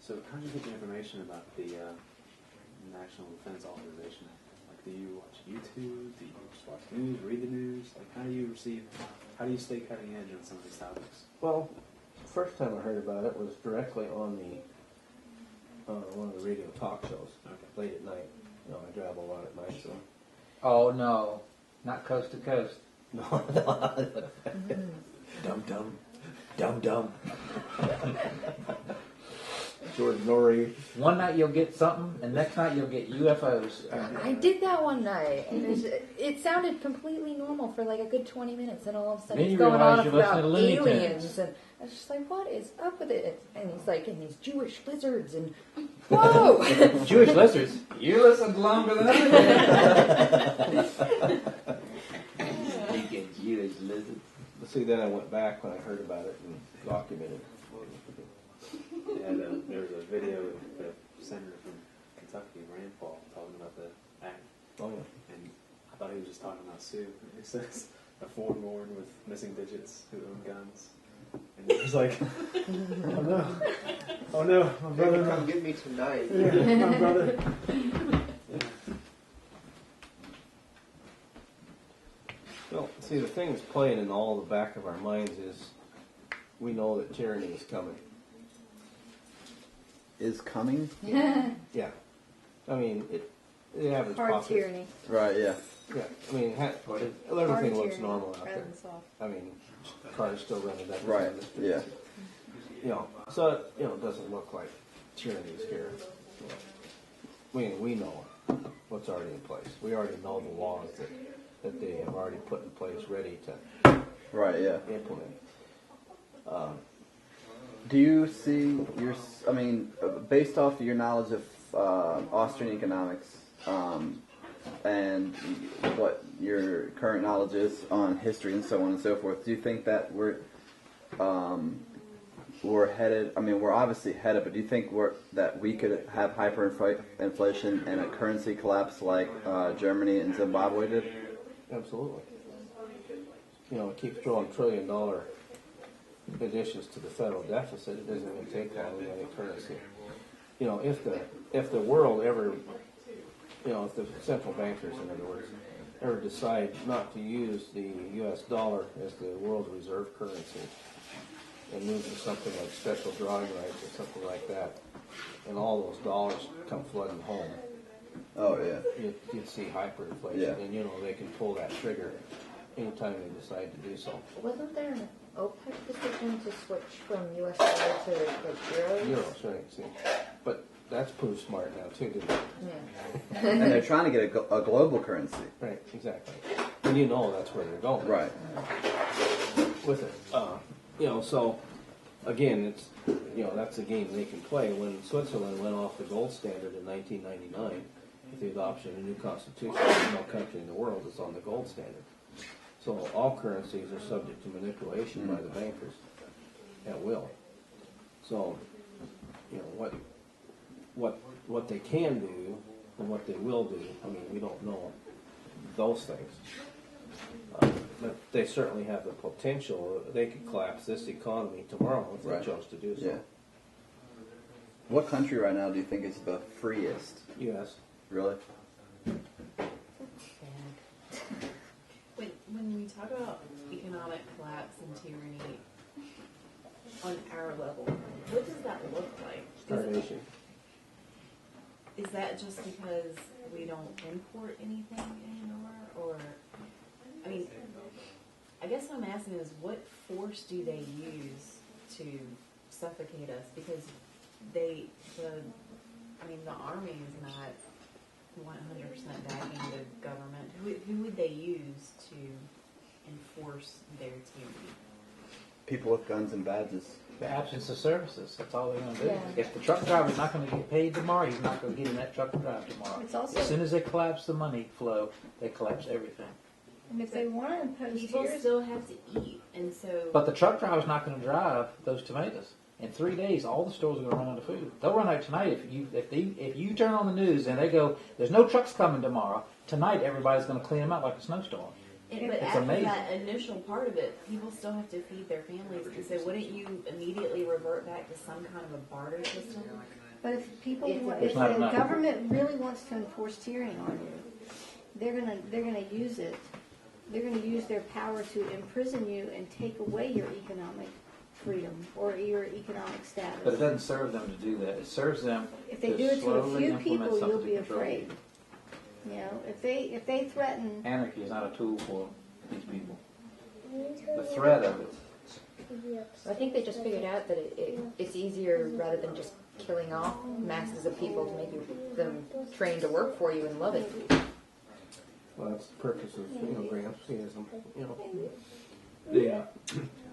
So how did you get the information about the National Defense Authorization Act? Like, do you watch YouTube? Do you just watch news, read the news? Like, how do you stay cutting edge on some of these topics? Well, the first time I heard about it was directly on one of the radio talk shows late at night. I travel a lot at night, so. Oh, no. Not coast to coast. No. Dum-dum. George Norrie. One night you'll get something, and next night you'll get UFOs. I did that one night, and it sounded completely normal for like a good 20 minutes, and all of a sudden Then it's you going realize on you're about listening to Looney Tunes. aliens, and I was just like, what is up with it? And he's like, and these Jewish lizards, and whoa! Jewish lizards. You listened longer than I did. Speaking Jewish lizards. But see, then I went back when I heard about it and documented. There was a video of the senator from Kentucky, Rand Paul, talking about the act. Oh, yeah. And I thought he was just talking about Sue. It says a foreign-born with missing digits who owned guns. And it was like, oh no, my brother, Come get me tonight. yeah, my brother. Well, see, the thing that's playing in all the back of our minds is we know that tyranny is coming. Is coming? Yeah. I mean, the average Hard populace. tyranny. Right, yeah. Yeah. I mean, Hard everything looks tyranny, normal out rather there. than soft. I mean, cars still running that. Right, yeah. You know, so it doesn't look like tyranny is here. We know what's already in place. We already know the laws that they have already put in place, ready to Right, yeah. implement. Do you see based off of your knowledge of Austrian economics, and what your current knowledge is on history and so on and so forth, do you think that we're headed? I mean, we're obviously headed, but do you think that we could have hyperinflation and a currency collapse like Germany and Zimbabwe did? Absolutely. It keeps throwing $1 trillion additions to the federal deficit. It doesn't even take long to get a currency. If the world ever, if the central bankers, in other words, ever decide not to use the U.S. dollar as the world reserve currency and move to something like special drawing rights or something like that, and all those dollars come flooding home, Oh, yeah. you'd see hyperinflation. Yeah. And, they can pull that trigger anytime they decide to do so. Wasn't there an OPEC decision to switch from US dollar to like euros? Euros, right, see. But that's proved smart now, too, didn't it? Yeah. And they're trying to get a global currency. Right, exactly. And that's where they're going. Right. With it. So, again, it's, that's a game they can play. When Switzerland went off the gold standard in 1999, with the adoption of a new constitution, no country in the world is on the gold standard. So all currencies are subject to manipulation by the bankers at will. So, what they can do and what they will do, I mean, we don't know those things. But they certainly have the potential. They could collapse this economy tomorrow if Right. they chose to do so. Yeah. What country right now do you think is the freest? U.S. Really? When we talk about economic collapse and tyranny on our level, what does that look like? Starvation. Is that just because we don't import anything anymore? Or, I mean, I guess what I'm asking is what force do they use to suffocate us? Because the army is not 100% backing the government. Who would they use to enforce their tyranny? People with guns and badges. The absence of services, that's all they're going to do. Yeah. If the truck driver's not going to get paid tomorrow, he's not going to get in that truck to drive tomorrow. It's also- As soon as they collapse the money flow, they collapse everything. And if they want to impose People tariffs, still have to eat, and so But the truck driver's not going to drive those tomatoes. In 3 days, all the stores are going to run out of food. They'll run out tonight if you turn on the news and they go, "There's no trucks coming tomorrow." Tonight, everybody's going to clean them out like a snowstorm. but It's after amazing. that initial part of it, people still have to feed their families. And so, wouldn't you immediately revert back to some kind of a barter system? but if people, If if there's the not enough. government really wants to enforce tyranny on you, they're gonna use it. They're gonna use their power to imprison you and take away your economic freedom or your economic status. But it doesn't serve them to do that. It serves them If they to do it to a slowly few implement people, something you'll to be control afraid. you. If they threaten, Anarchy is not a tool for these people. The threat of it. I think they just figured out that it's easier rather than just killing off masses of people to make them train to work for you and love it. Well, that's the purpose of Gramscianism. The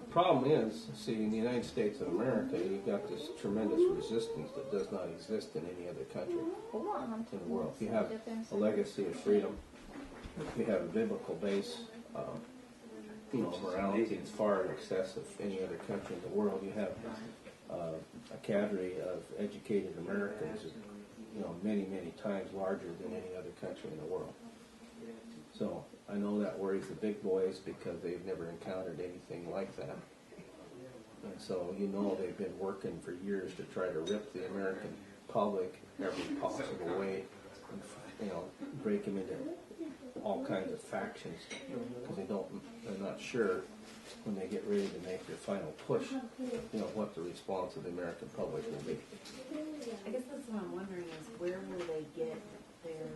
problem is, see, in the United States of America, you've got this tremendous resistance that does not exist in any other country in the world. You have a legacy of freedom. You have a biblical base. Morality is far in excess of any other country in the world. You have a cadre of educated Americans, many, many times larger than any other country in the world. So I I know that worries the big boys because they've never encountered anything like that. And so, you know, they've been working for years to try to rip the American public every possible way and, you know, break them into all kinds of factions because they're not sure when they get ready to make their final push, you know, what the response of the American public will be. I guess that's what I'm wondering is where will they get their,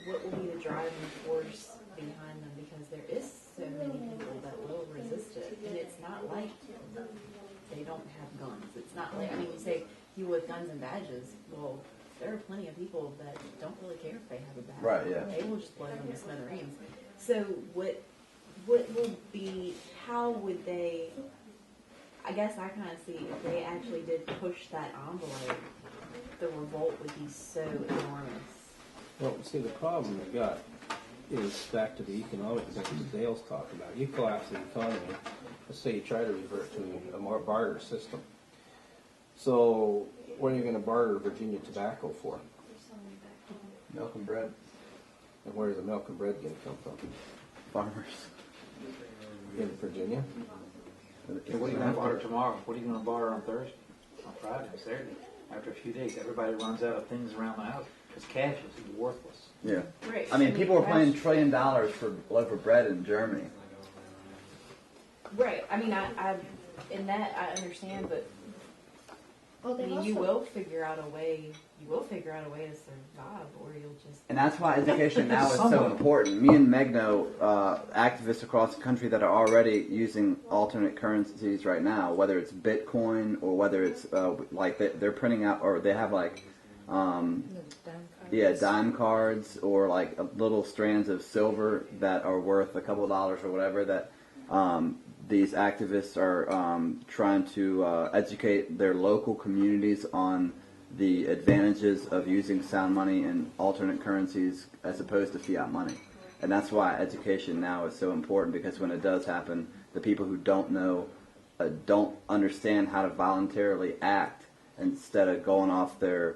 what will be the driving force behind them, because there is so many people that will resist it, and it's not like they don't have guns. It's not like, I mean, you say you with guns and badges, well, there are plenty of people that don't really care if they have a badge. Right, yeah. They will just blow them to smithereens. So what will be, how would they, I guess I kind of see if they actually did push that envelope, the revolt would be so enormous. Well, see, the problem we've got is back to the economic things that Dale's talking about. You collapse the economy, let's say you try to revert to a more barter system. So what are you going to barter Virginia tobacco for? Milk and bread. And where is the milk and bread going to come from? Farmers. In Virginia? Okay, what are you going to barter tomorrow? What are you going to barter on Thursday? On Friday, Saturday? After a few days, everybody runs out of things around the house because cash is worthless. Yeah. Right. I mean, people are paying $1 trillion for a loaf of bread in Germany. Right. I mean, I in that I understand, but Well, I they mean, you also, will figure out a way. You will figure out a way to survive, or you'll just. And that's why education now is so important. Me and Meg know activists across the country that are already using alternate currencies right now, whether it's Bitcoin or whether it's like they're printing out, or they have like, dime cards or like little strands of silver that are worth a couple of dollars or whatever that these activists are trying to educate their local communities on the advantages of using sound money and alternate currencies as opposed to fiat money. And that's why education now is so important, because when it does happen, the people who don't know, don't understand how to voluntarily act instead of going off their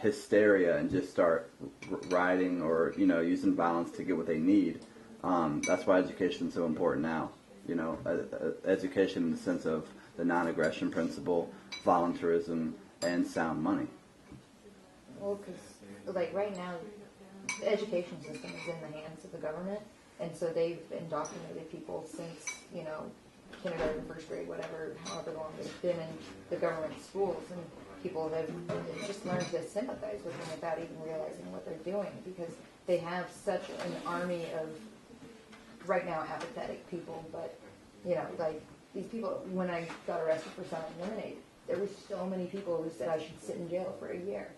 hysteria and just start rioting or, you know, using violence to get what they need. That's why education is so important now. You know, education in the sense of the non-aggression principle, voluntarism, and sound money. Well, because like right now, the education system is in the hands of the government, and so they've indoctrinated people since, you know, kindergarten, first grade, whatever, however long they've been in the government schools, and people have just learned to sympathize with them without even realizing what they're doing, because they have such an army of, right now, apathetic people. But, you know, like these people, when I got arrested for selling lemonade, there were so many people who said I should sit in jail for a year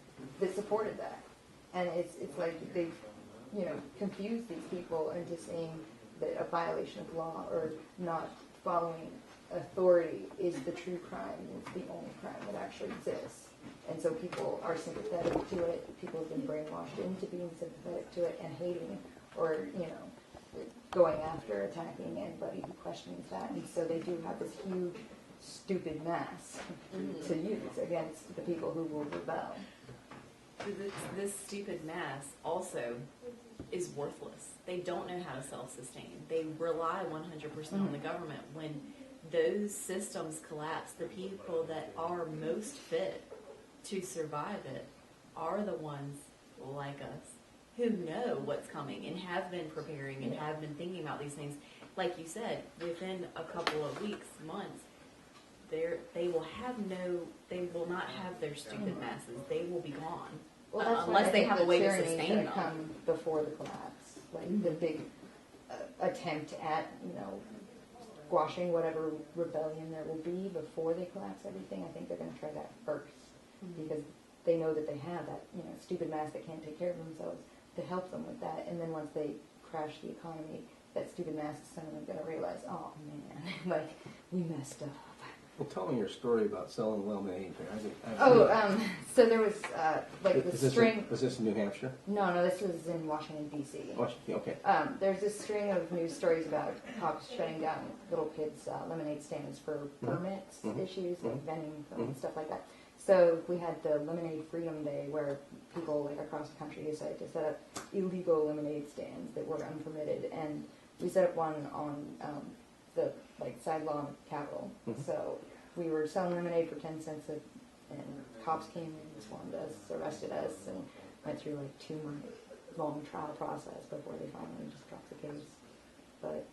that supported that. And it's like they've, you know, confused these people into saying that a violation of law or not following authority is the true crime, it's the only crime that actually exists. And so people are sympathetic to it. People have been brainwashed into being sympathetic to it and hating or, you know, going after, attacking anybody who questions that. And so they do have this huge, stupid mass to use against the people who will rebel. This stupid mass also is worthless. They don't know how to self-sustain. They rely 100% on the government. When those systems collapse, the people that are most fit to survive it are the ones like us who know what's coming and have been preparing and have been thinking about these things. Like you said, within a couple of weeks, months, they will not have their stupid masses. They will be gone. Well, that's unless they have a way to tyranny is sustain gonna them. come before the collapse, like the big attempt at, you know, squashing whatever rebellion there will be before they collapse everything. I think they're going to try that first, because they know that they have that, you know, stupid mass that can't take care of themselves to help them with that. And then once they crash the economy, that stupid mass is suddenly going to realize, oh man, like we messed up. Well, tell me your story about selling lemonade there. So there was like Is the string. Was this in New Hampshire? No, this was in Washington, D.C. Washington, okay. There's this string of news stories about cops shutting down little kids' lemonade stands for permits issues, like vending permits, stuff like that. So we had the Lemonade Freedom Day where people like across the country decided to set up illegal lemonade stands that were unpermitted, and we set up one on the like side lawn of Capitol. So we were selling lemonade for 10 cents, and cops came and swarmed us, arrested us, and went through like 2-month long trial process before they finally just dropped the case. But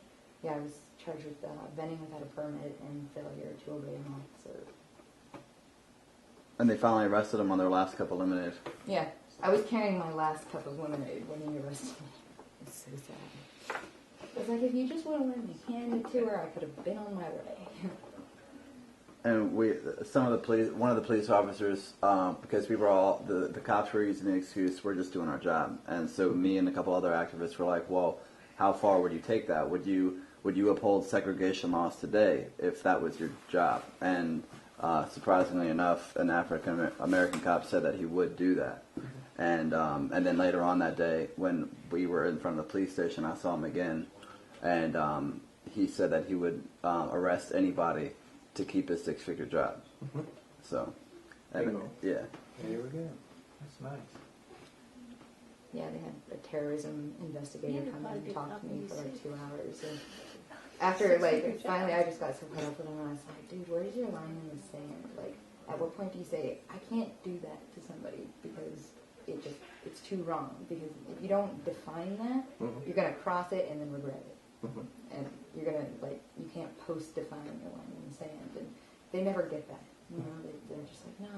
yeah, I was charged with vending without a permit and failure to obey an officer. And they finally arrested him on their last cup of lemonade. Yeah, I was carrying my last cup of lemonade when he arrested me. It's so sad. I was like, if you just would have let me hand it to her, I could have been on my way. And one of the police officers, because we were all, the cops were using the excuse, we're just doing our job. And so me and a couple other activists were like, well, how far would you take that? Would you uphold segregation laws today if that was your job? And surprisingly enough, an African American cop said that he would do that. And then later on that day, when we were in front of the police station, I saw him again, and he said that he would arrest anybody to keep his 6-figure job. So, yeah. There we go. That's nice. Yeah, they had a terrorism investigator come in and talk to me for like 2 hours. And after, like, finally I just got so fed up with him, and I was like, dude, where's your line in the sand? Like, at what point do you say, I can't do that to somebody because it's too wrong? Because if you don't define that, you're going to cross it and then regret it. And you're going to, like, you can't post-define your line in the sand. And they never get that. You know, they're just like, no,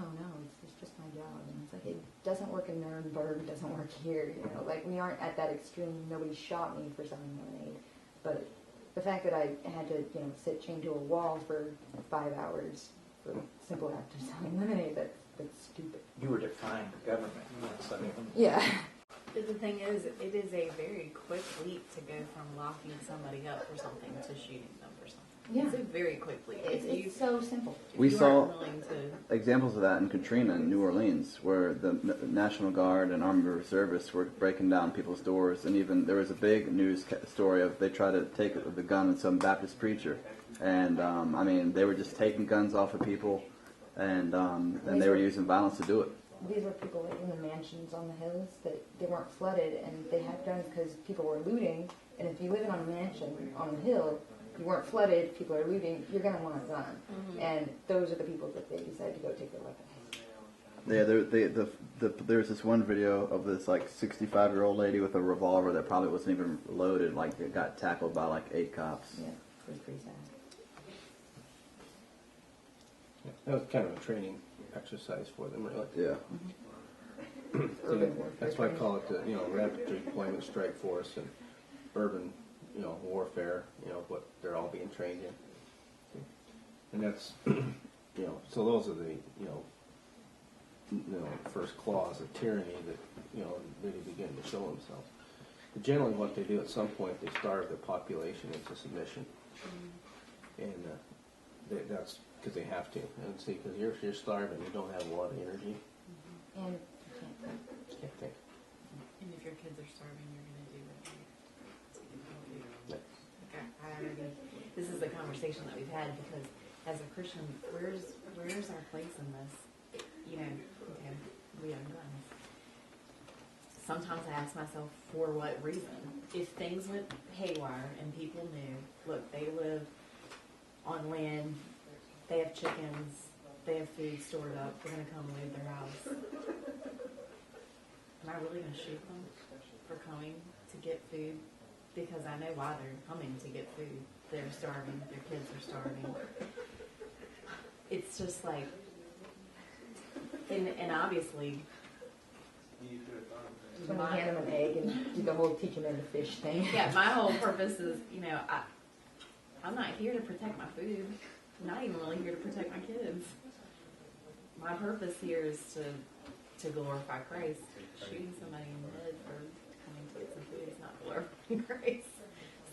it's just my job. And it's like, it doesn't work in Nuremberg, it doesn't work here. You know, like, we aren't at that extreme. Nobody shot me for selling lemonade. But the fact that I had to, you know, sit chained to a wall for 5 hours for the simple act of selling lemonade, that's stupid. You were defying the government. Yeah. But the thing is, it is a very quick leap to go from locking somebody up for something to shooting them for something. Yeah. It's a very quick leap. It's so simple. We you saw aren't willing to, examples of that in Katrina in New Orleans, where the National Guard and Army Reservists were breaking down people's doors, and even there was a big news story of they tried to take the gun in some Baptist preacher, and I mean they were just taking guns off of people, and they were using violence to do it. These were people in the mansions on the hills that they weren't flooded, and they had guns because people were looting. And if you live in a mansion on the hill, you weren't flooded, people are looting, you're going to want a gun. And those are the people that they decided to go take their weapons. Yeah, there's this one video of this like 65-year-old lady with a revolver that probably wasn't even loaded, like it got tackled by like 8 cops. Yeah, it was pretty sad. Yeah, that was kind of a training exercise for them, really. Yeah. Urban warfare. That's why I call it the, you know, rapid deployment strike force and urban, you know, warfare, you know, what they're all being trained in. And that's, you know, so those are the, you know, first clause of tyranny that, you know, really begin to show themselves. But generally what they do at some point, they starve the population into submission. And that's because they have to. And see, because you're starving, you don't have a lot of energy. And you Can't think. and if your kids are starving, you're going to do what you Yeah. This is a conversation that we've had because as a Christian, where's our place in this? You know, okay, we have guns. Sometimes I ask myself, for what reason? If things went haywire and people knew, look, they live on land, they have chickens, they have food stored up, they're going to come leave their house. Am I really going to shoot them for coming to get food? Because I know why they're coming to get food. They're starving, their kids are starving. It's just like, and obviously, when you hand them an egg and do the whole teach them in the fish thing. yeah, my whole purpose is, you know, I'm not here to protect my food. I'm not even really here to protect my kids. My purpose here is to glorify Christ. Shooting somebody in the head for coming to get some food is not glorifying Christ.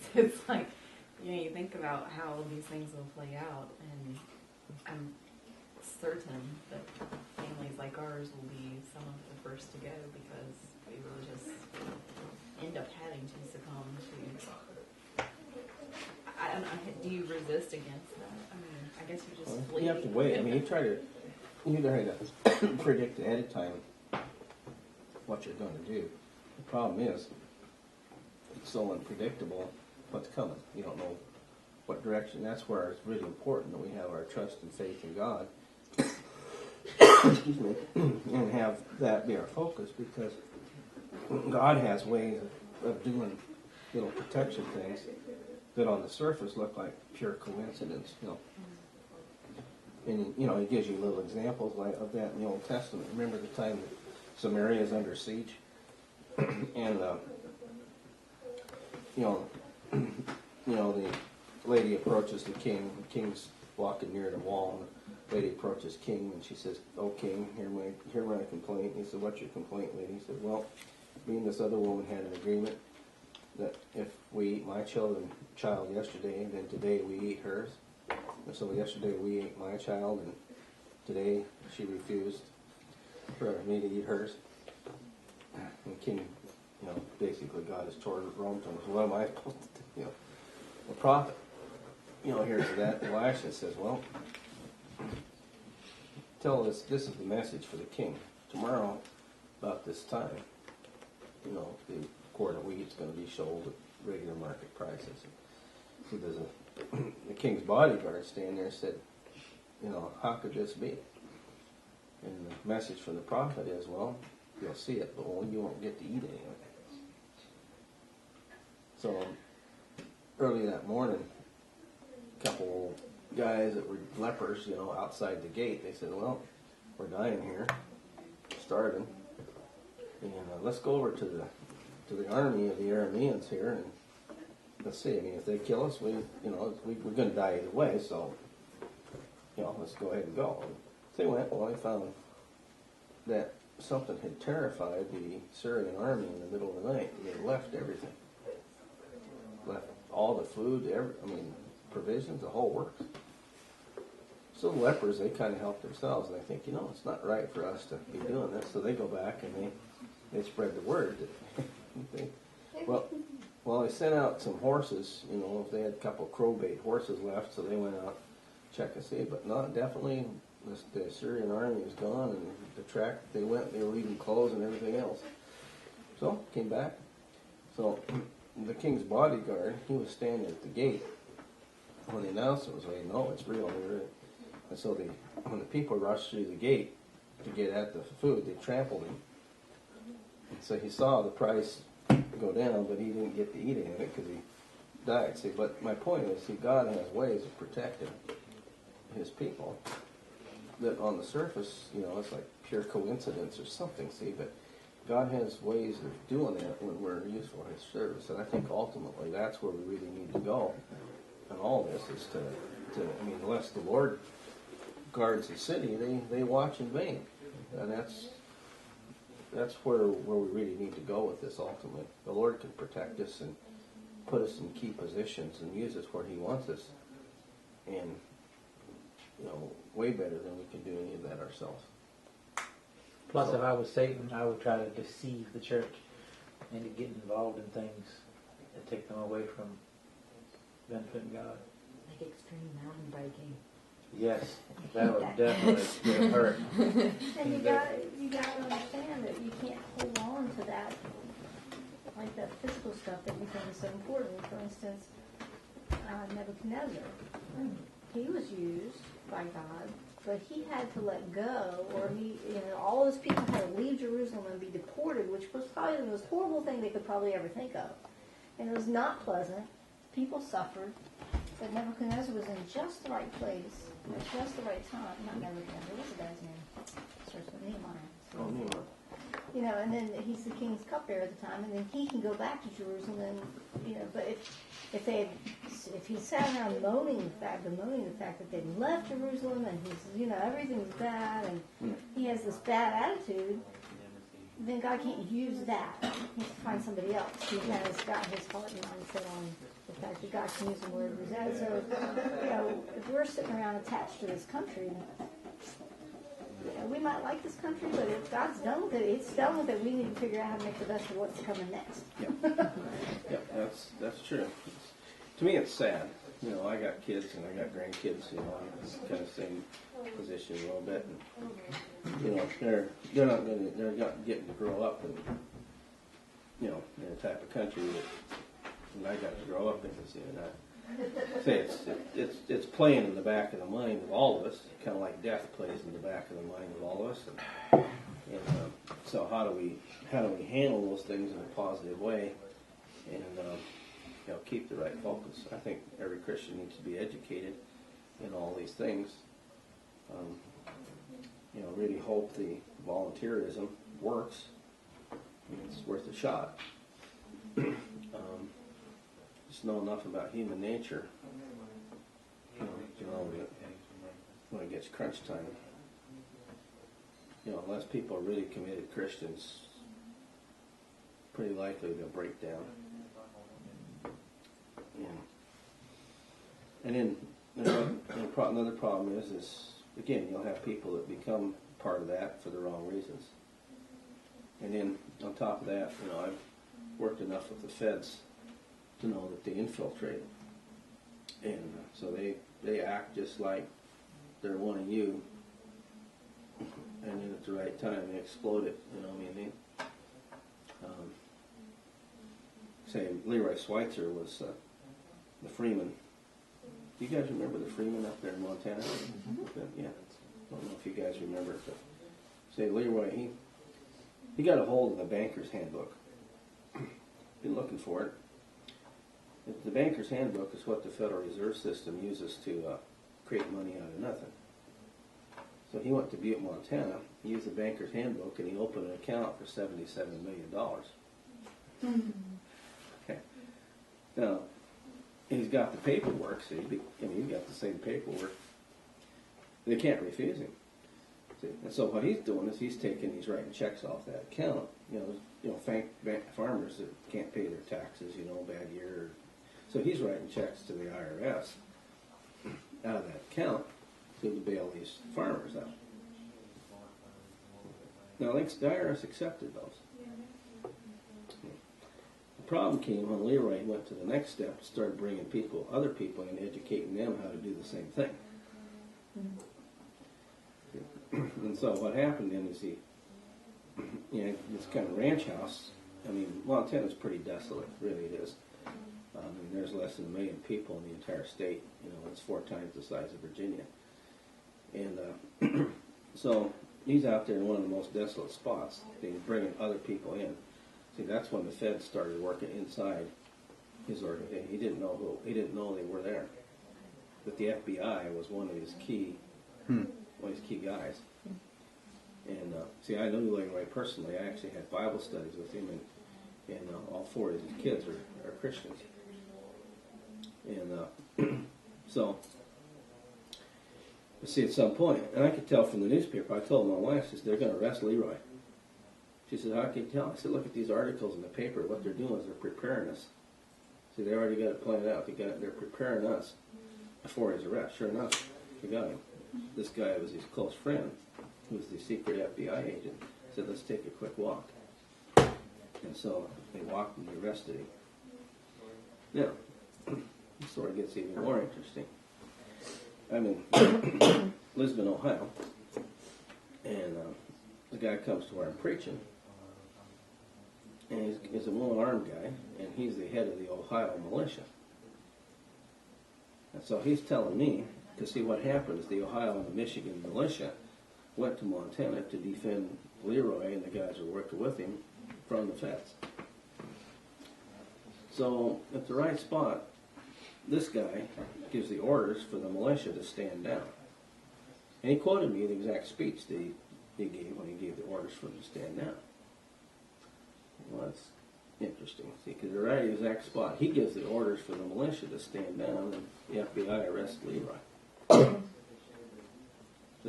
So it's like, you know, you think about how these things will play out, and I'm certain that families like ours will be some of the first to go because we will just end up having to succumb to. I don't know, do you resist against that? I mean, I guess you just flee. You have to wait. I mean, you try to you either had to predict ahead of time what you're going to do. The problem is, it's so unpredictable what's coming. You don't know what direction. That's where it's really important that we have our trust and faith in God. Excuse me, and have that be our focus, because God has ways of doing little protection things that on the surface look like pure coincidence, you know. And, you know, he gives you little examples of that in the Old Testament. Remember the time that Samaria is under siege? And, the lady approaches the king. The king's walking near the wall, and the lady approaches king, and she says, "Oh, king, hear my complaint." And he said, "What's your complaint, lady?" He said, "Well, me and this other woman had an agreement that if we eat my child yesterday, then today we eat hers. And so yesterday we ate my child, and today she refused for me to eat hers." And the king, basically got his sword thrown to him. So what am I supposed to do? The prophet, hears that. Elisha says, "Well, tell us, this is the message for the king. Tomorrow, about this time, the quart of wheat is going to be sold at regular market prices." So there's the king's bodyguard standing there and said, "How could this be?" And the message from the prophet is, "Well, you'll see it, but you won't get to eat any of it." So early that morning, a couple guys that were lepers, outside the gate, they said, "Well, we're dying here, starving, and let's go over to the army of the Arameans here, and let's see. I mean, if they kill us, we're going to die either way. So, let's go ahead and go." And they went. Well, they found that something had terrified the Syrian army in the middle of the night. They left everything, left all the food, provisions, the whole works. So the lepers, they kind of helped themselves, and they think, it's not right for us to be doing this. So they go back and they spread the word. Well, they sent out some horses. They had a couple of crowbait horses left, so they went out to check and see. But not definitely, the Syrian army was gone, and the track they went, they were leaving clothes and everything else. So came back. So the king's bodyguard, he was standing at the gate when the announcement was made. "No, it's real." And so when the people rushed through the gate to get at the food, they trampled him. And so he saw the price go down, but he didn't get to eat any of it because he died. See, but my point is, God has ways of protecting his people that on the surface, it's like pure coincidence or something, see, but God has ways of doing that when we're useful in his service. And I think ultimately that's where we really need to go. And all this is to unless the Lord guards the city, they watch in vain. And that's where we really need to go with this ultimately. The Lord can protect us and put us in key positions and use us where he wants us. And, way better than we can do any of that ourselves. Plus, if I was Satan, I would try to deceive the church into getting involved in things that take them away from benefiting God. Like extreme mountain biking. Yes, that would definitely hurt. And you gotta understand that you can't hold on to that, like that physical stuff that you think is so important. For instance, Nebuchadnezzar, he was used by God, but he had to let go, or all those people had to leave Jerusalem and be deported, which was probably the most horrible thing they could probably ever think of. And it was not pleasant. People suffered. But Nebuchadnezzar was in just the right place at just the right time. Not Nebuchadnezzar, what's the guy's name? Starts with Nehemiah. And then he's the king's cupbearer at the time, and then he can go back to Jerusalem. But if he sat around bemoaning the fact that they left Jerusalem and he's everything's bad and he has this bad attitude, then God can't use that. He has to find somebody else who has got his heart and mindset on the fact that God can use him wherever he's at. So, if we're sitting around attached to this country, we might like this country, but if God's done with it, it's done with it. We need to figure out how to make the best of what's coming next. Yeah, that's true. To me, it's sad. you know, I got kids and I got grandkids, you know, it's kind of same position a little bit. And, you know, they're not getting to grow up in, you know, in the type of country that I got to grow up in. See, and I say it's playing in the back of the mind of all of us, kind of like death plays in the back of the mind of all of us. And so how do we handle those things in a positive way, and you know, keep the right focus? I think every Christian needs to be educated in all these things. You know, really hope the voluntarism works. It's worth a shot. Just know enough about human nature, you know that when it gets crunch time, you know, unless people are really committed Christians, pretty likely they'll break down. And then another problem is again, you'll have people that become part of that for the wrong reasons. And then on top of that, you know, I've worked enough with the feds to know that they infiltrate, and so they act just like they're one of you, and then at the right time they explode it. You know what I mean? Say Leroy Schweitzer was the Freeman. Do you guys remember the Freeman up there in Montana? Yeah. I don't know if you guys remember it, but say Leroy, he got a hold of the banker's handbook. Been looking for it. The banker's handbook is what the Federal Reserve System uses to create money out of nothing. So he went to Butte, Montana, he used the banker's handbook, and he opened an account for $77 million. Okay. Now, he's got the paperwork, see, he's got the same paperwork. They can't refuse him. See? And so what he's doing is he's writing checks off that account. You know, farmers that can't pay their taxes, you know, bad year. So he's writing checks to the IRS out of that account to bail these farmers out. Now, the IRS accepted those. The problem came when Leroy went to the next step and started bringing other people in, educating them how to do the same thing. And so what happened then is this kind of ranch house, I mean, Montana's pretty desolate, really it is. And there's less than 1 million people in the entire state. You know, it's 4 times the size of Virginia. And so he's out there in one of the most desolate spots. He's bringing other people in. See, that's when the feds started working inside his organization. He didn't know they were there. But the FBI was one of his key guys. And see, I knew Leroy personally. I actually had Bible studies with him, and all 4 of his kids are Christians. And so, see, at some point, and I could tell from the newspaper, I told my wife, they're going to arrest Leroy. She said, how can you tell? I said, look at these articles in the paper. What they're doing is they're preparing us. See, they already got it planned out. They're preparing us for his arrest. Sure enough, they got him. This guy was his close friend, who was the secret FBI agent, said, let's take a quick walk. And so they walked and they arrested him. Now, the story gets even more interesting. I'm in Lisbon, Ohio, and the guy comes to where I'm preaching, and he's a one-armed guy, and he's the head of the Ohio militia. And so he's telling me, to see what happened is the Ohio and the Michigan militia went to Montana to defend Leroy and the guys who worked with him from the feds. So at the right spot, this guy gives the orders for the militia to stand down. And he quoted me the exact speech that he gave when he gave the orders for them to stand down. Well, that's interesting. See, because they're right at the exact spot. He gives the orders for the militia to stand down, and the FBI arrests Leroy.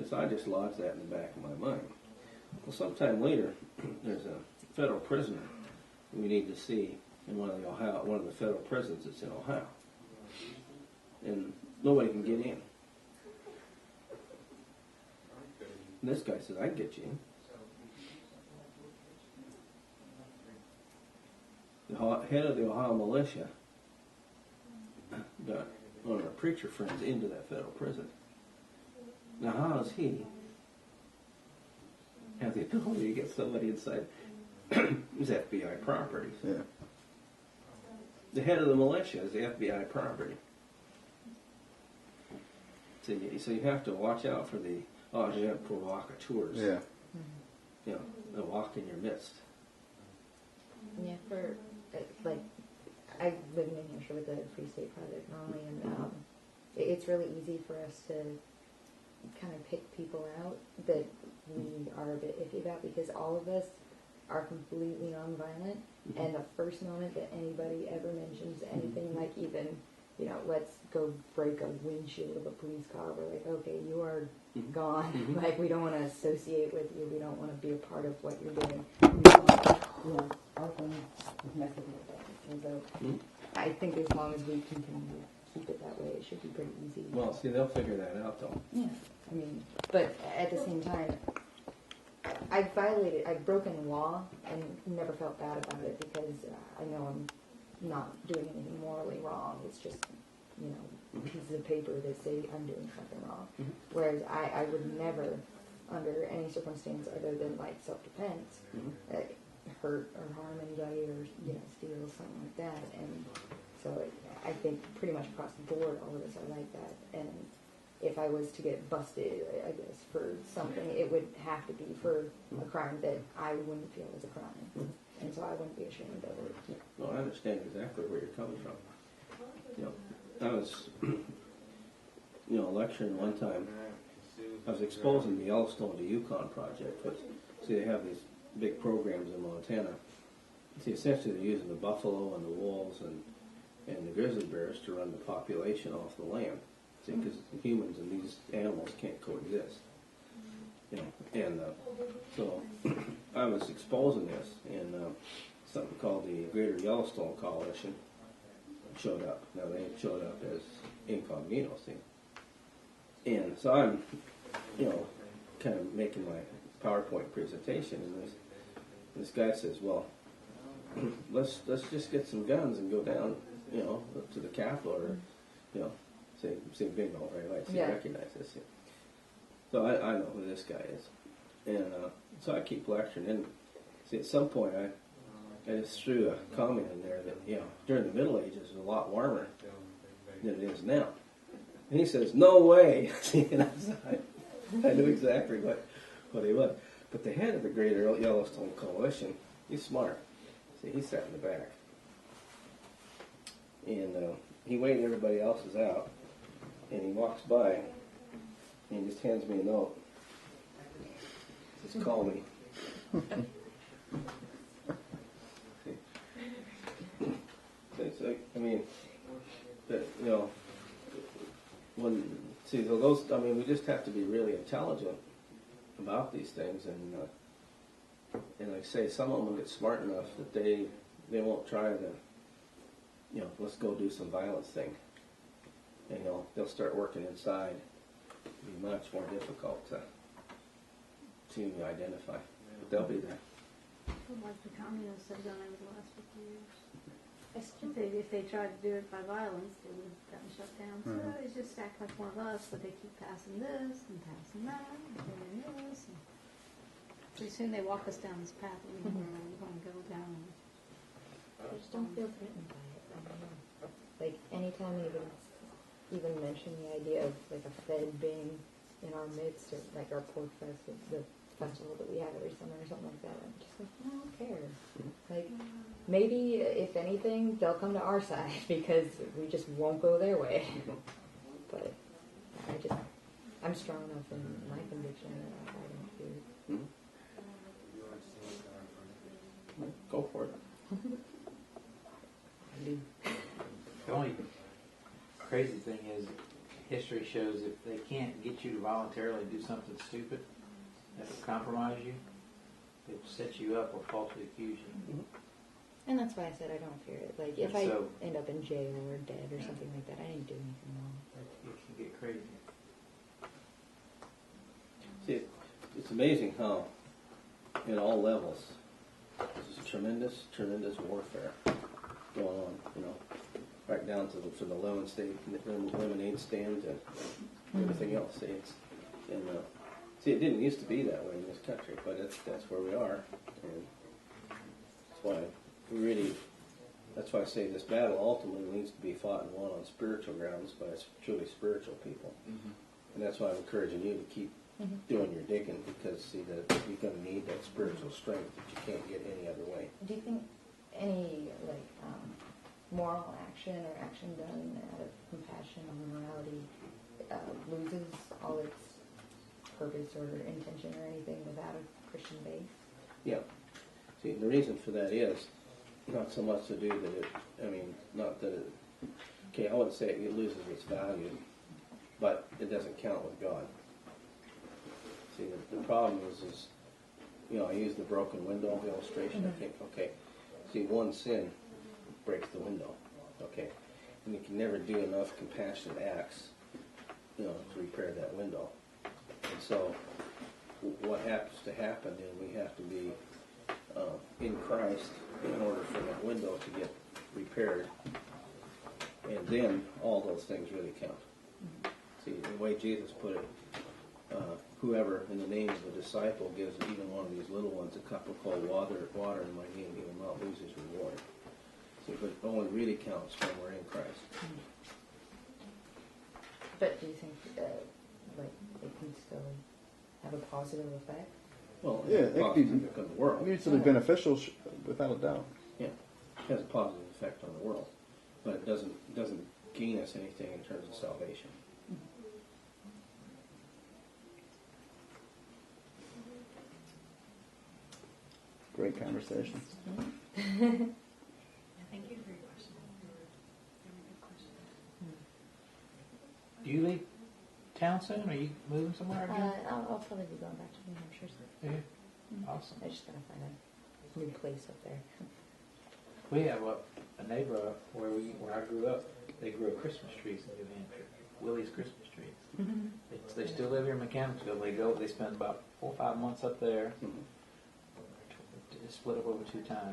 So I just lodged that in the back of my mind. Well, sometime later, there's a federal prisoner we need to see in one of the federal prisons that's in Ohio. And nobody can get in. And this guy says, I can get you in. The head of the Ohio militia got one of our preacher friends into that federal prison. Now, how does he have the ability to get somebody inside his FBI property? Yeah. The head of the militia is the FBI property. So you have to watch out for the agent provocateurs. Yeah. You know, that walk in your midst. Yeah, for like, I live in New Hampshire with the Free State Project normally, and it's really easy for us to kind of pick people out that we are a bit iffy about because all of us are completely nonviolent, and the first moment that anybody ever mentions anything like even, you know, let's go break a windshield of a police car, we're like, okay, you are gone. Like, we don't want to associate with you. We don't want to be a part of what you're doing. We don't want to, you know, our thing is messing with that. And so I think as long as we continue to keep it that way, it should be pretty easy. Well, see, they'll figure that out, though. Yeah, I mean, but at the same time, I've broken law and never felt bad about it because I know I'm not doing anything morally wrong. It's just, you know, pieces of paper that say I'm doing something wrong. Whereas I would never, under any circumstance other than like self-defense, hurt or harm anybody or, you know, steal something like that. And so I think pretty much across the board, all of us are like that. And if I was to get busted, I guess, for something, it would have to be for a crime that I wouldn't feel was a crime. And so I wouldn't be ashamed of it. Well, I understand exactly where you're coming from. You know, I was, you know, lecturing one time. I was exposing the Yellowstone to Yukon project, but see, they have these big programs in Montana. See, essentially they're using the buffalo and the wolves and the grizzly bears to run the population off the land. See, because the humans and these animals can't coexist. You know, and so I was exposing this, and something called the Greater Yellowstone Coalition showed up. Now they showed up as incognito, see. And so I'm, you know, kind of making my PowerPoint presentation, and this guy says, "Well, let's just get some guns and go down, you know, to the Capitol, or, you know, say bingo, right? Like, so you recognize this." Yeah. So I know who this guy is, and so I keep lecturing. And see, at some point I just threw a comment in there that, you know, during the Middle Ages it was a lot warmer than it is now. And he says, "No way!" See, and I knew exactly what he was. But the head of the Greater Yellowstone Coalition, he's smart. See, he sat in the back, and he waited everybody else's out, and he walks by, and he just hands me a note. He says, "Call me." It's like, I mean, that, you know, so those, I mean, we just have to be really intelligent about these things, and like I say, some of them will get smart enough that they won't try to, you know, let's go do some violence thing. And, you know, they'll start working inside. It'll be much more difficult to identify, but they'll be there. Like the communists have done over the last 50 years. If they tried to do it by violence, they would have gotten shut down. So it's just act like one of us, but they keep passing this and passing that and doing this. And pretty soon they walk us down this path that we want to go down. I just don't feel threatened by it. I don't know. Like, anytime you even mention the idea of like a Fed being in our midst, or like our Pork Fest, the festival that we have every summer or something like that, I'm just like, I don't care. Like, maybe if anything, they'll come to our side because we just won't go their way. But I'm strong enough in my conviction that I don't fear. Go for it. I do. The only crazy thing is, history shows if they can't get you to voluntarily do something stupid that will compromise you, they will set you up or falsely accuse you. And that's why I said I don't fear it. Like, if I end up in jail or dead or something like that, I didn't do anything wrong. It can get crazy. See, it's amazing how, in all levels, there's tremendous warfare going on, you know, right down to from the lemonade stand to everything else. See, it didn't used to be that way in this country, but that's where we are, and that's why that's why I say this battle ultimately needs to be fought and won on spiritual grounds by truly spiritual people, and that's why I'm encouraging you to keep doing your digging, because see that you're going to need that spiritual strength that you can't get any other way. Do you think any moral action or action done out of compassion or morality loses all its purpose or intention or anything without a Christian base? Yeah. See, the reason for that is not so much to do that I wouldn't say it loses its value, but it doesn't count with God. See, the problem is I use the broken window illustration. I think, see, one sin breaks the window, and you can never do enough compassionate acts, to repair that window. And so, what happens to happen is we have to be in Christ in order for that window to get repaired, and then all those things really count. See, the way Jesus put it, whoever in the name of a disciple gives even one of these little ones a cup of cold water in my name, he will not lose his reward. See, but it only really counts when we're in Christ. But do you think it can still have a positive effect? Yeah, Well, it it's positive could be effect on the world. mutually beneficial, without a doubt. Yeah, it has a positive effect on the world, but it doesn't gain us anything in terms of salvation. Great conversation. Thank you for your question. Very good question. Do you leave town soon? Are you moving somewhere again? I'll probably be going back to New Hampshire soon. Yeah. Awesome. I just gotta find a new place up there. We have a neighbor where I grew up. They grew Christmas trees in New Hampshire. Willie's Christmas trees. They still live here in Mechanicsville. They spend about 4 or 5 months up there. Split up over 2 times.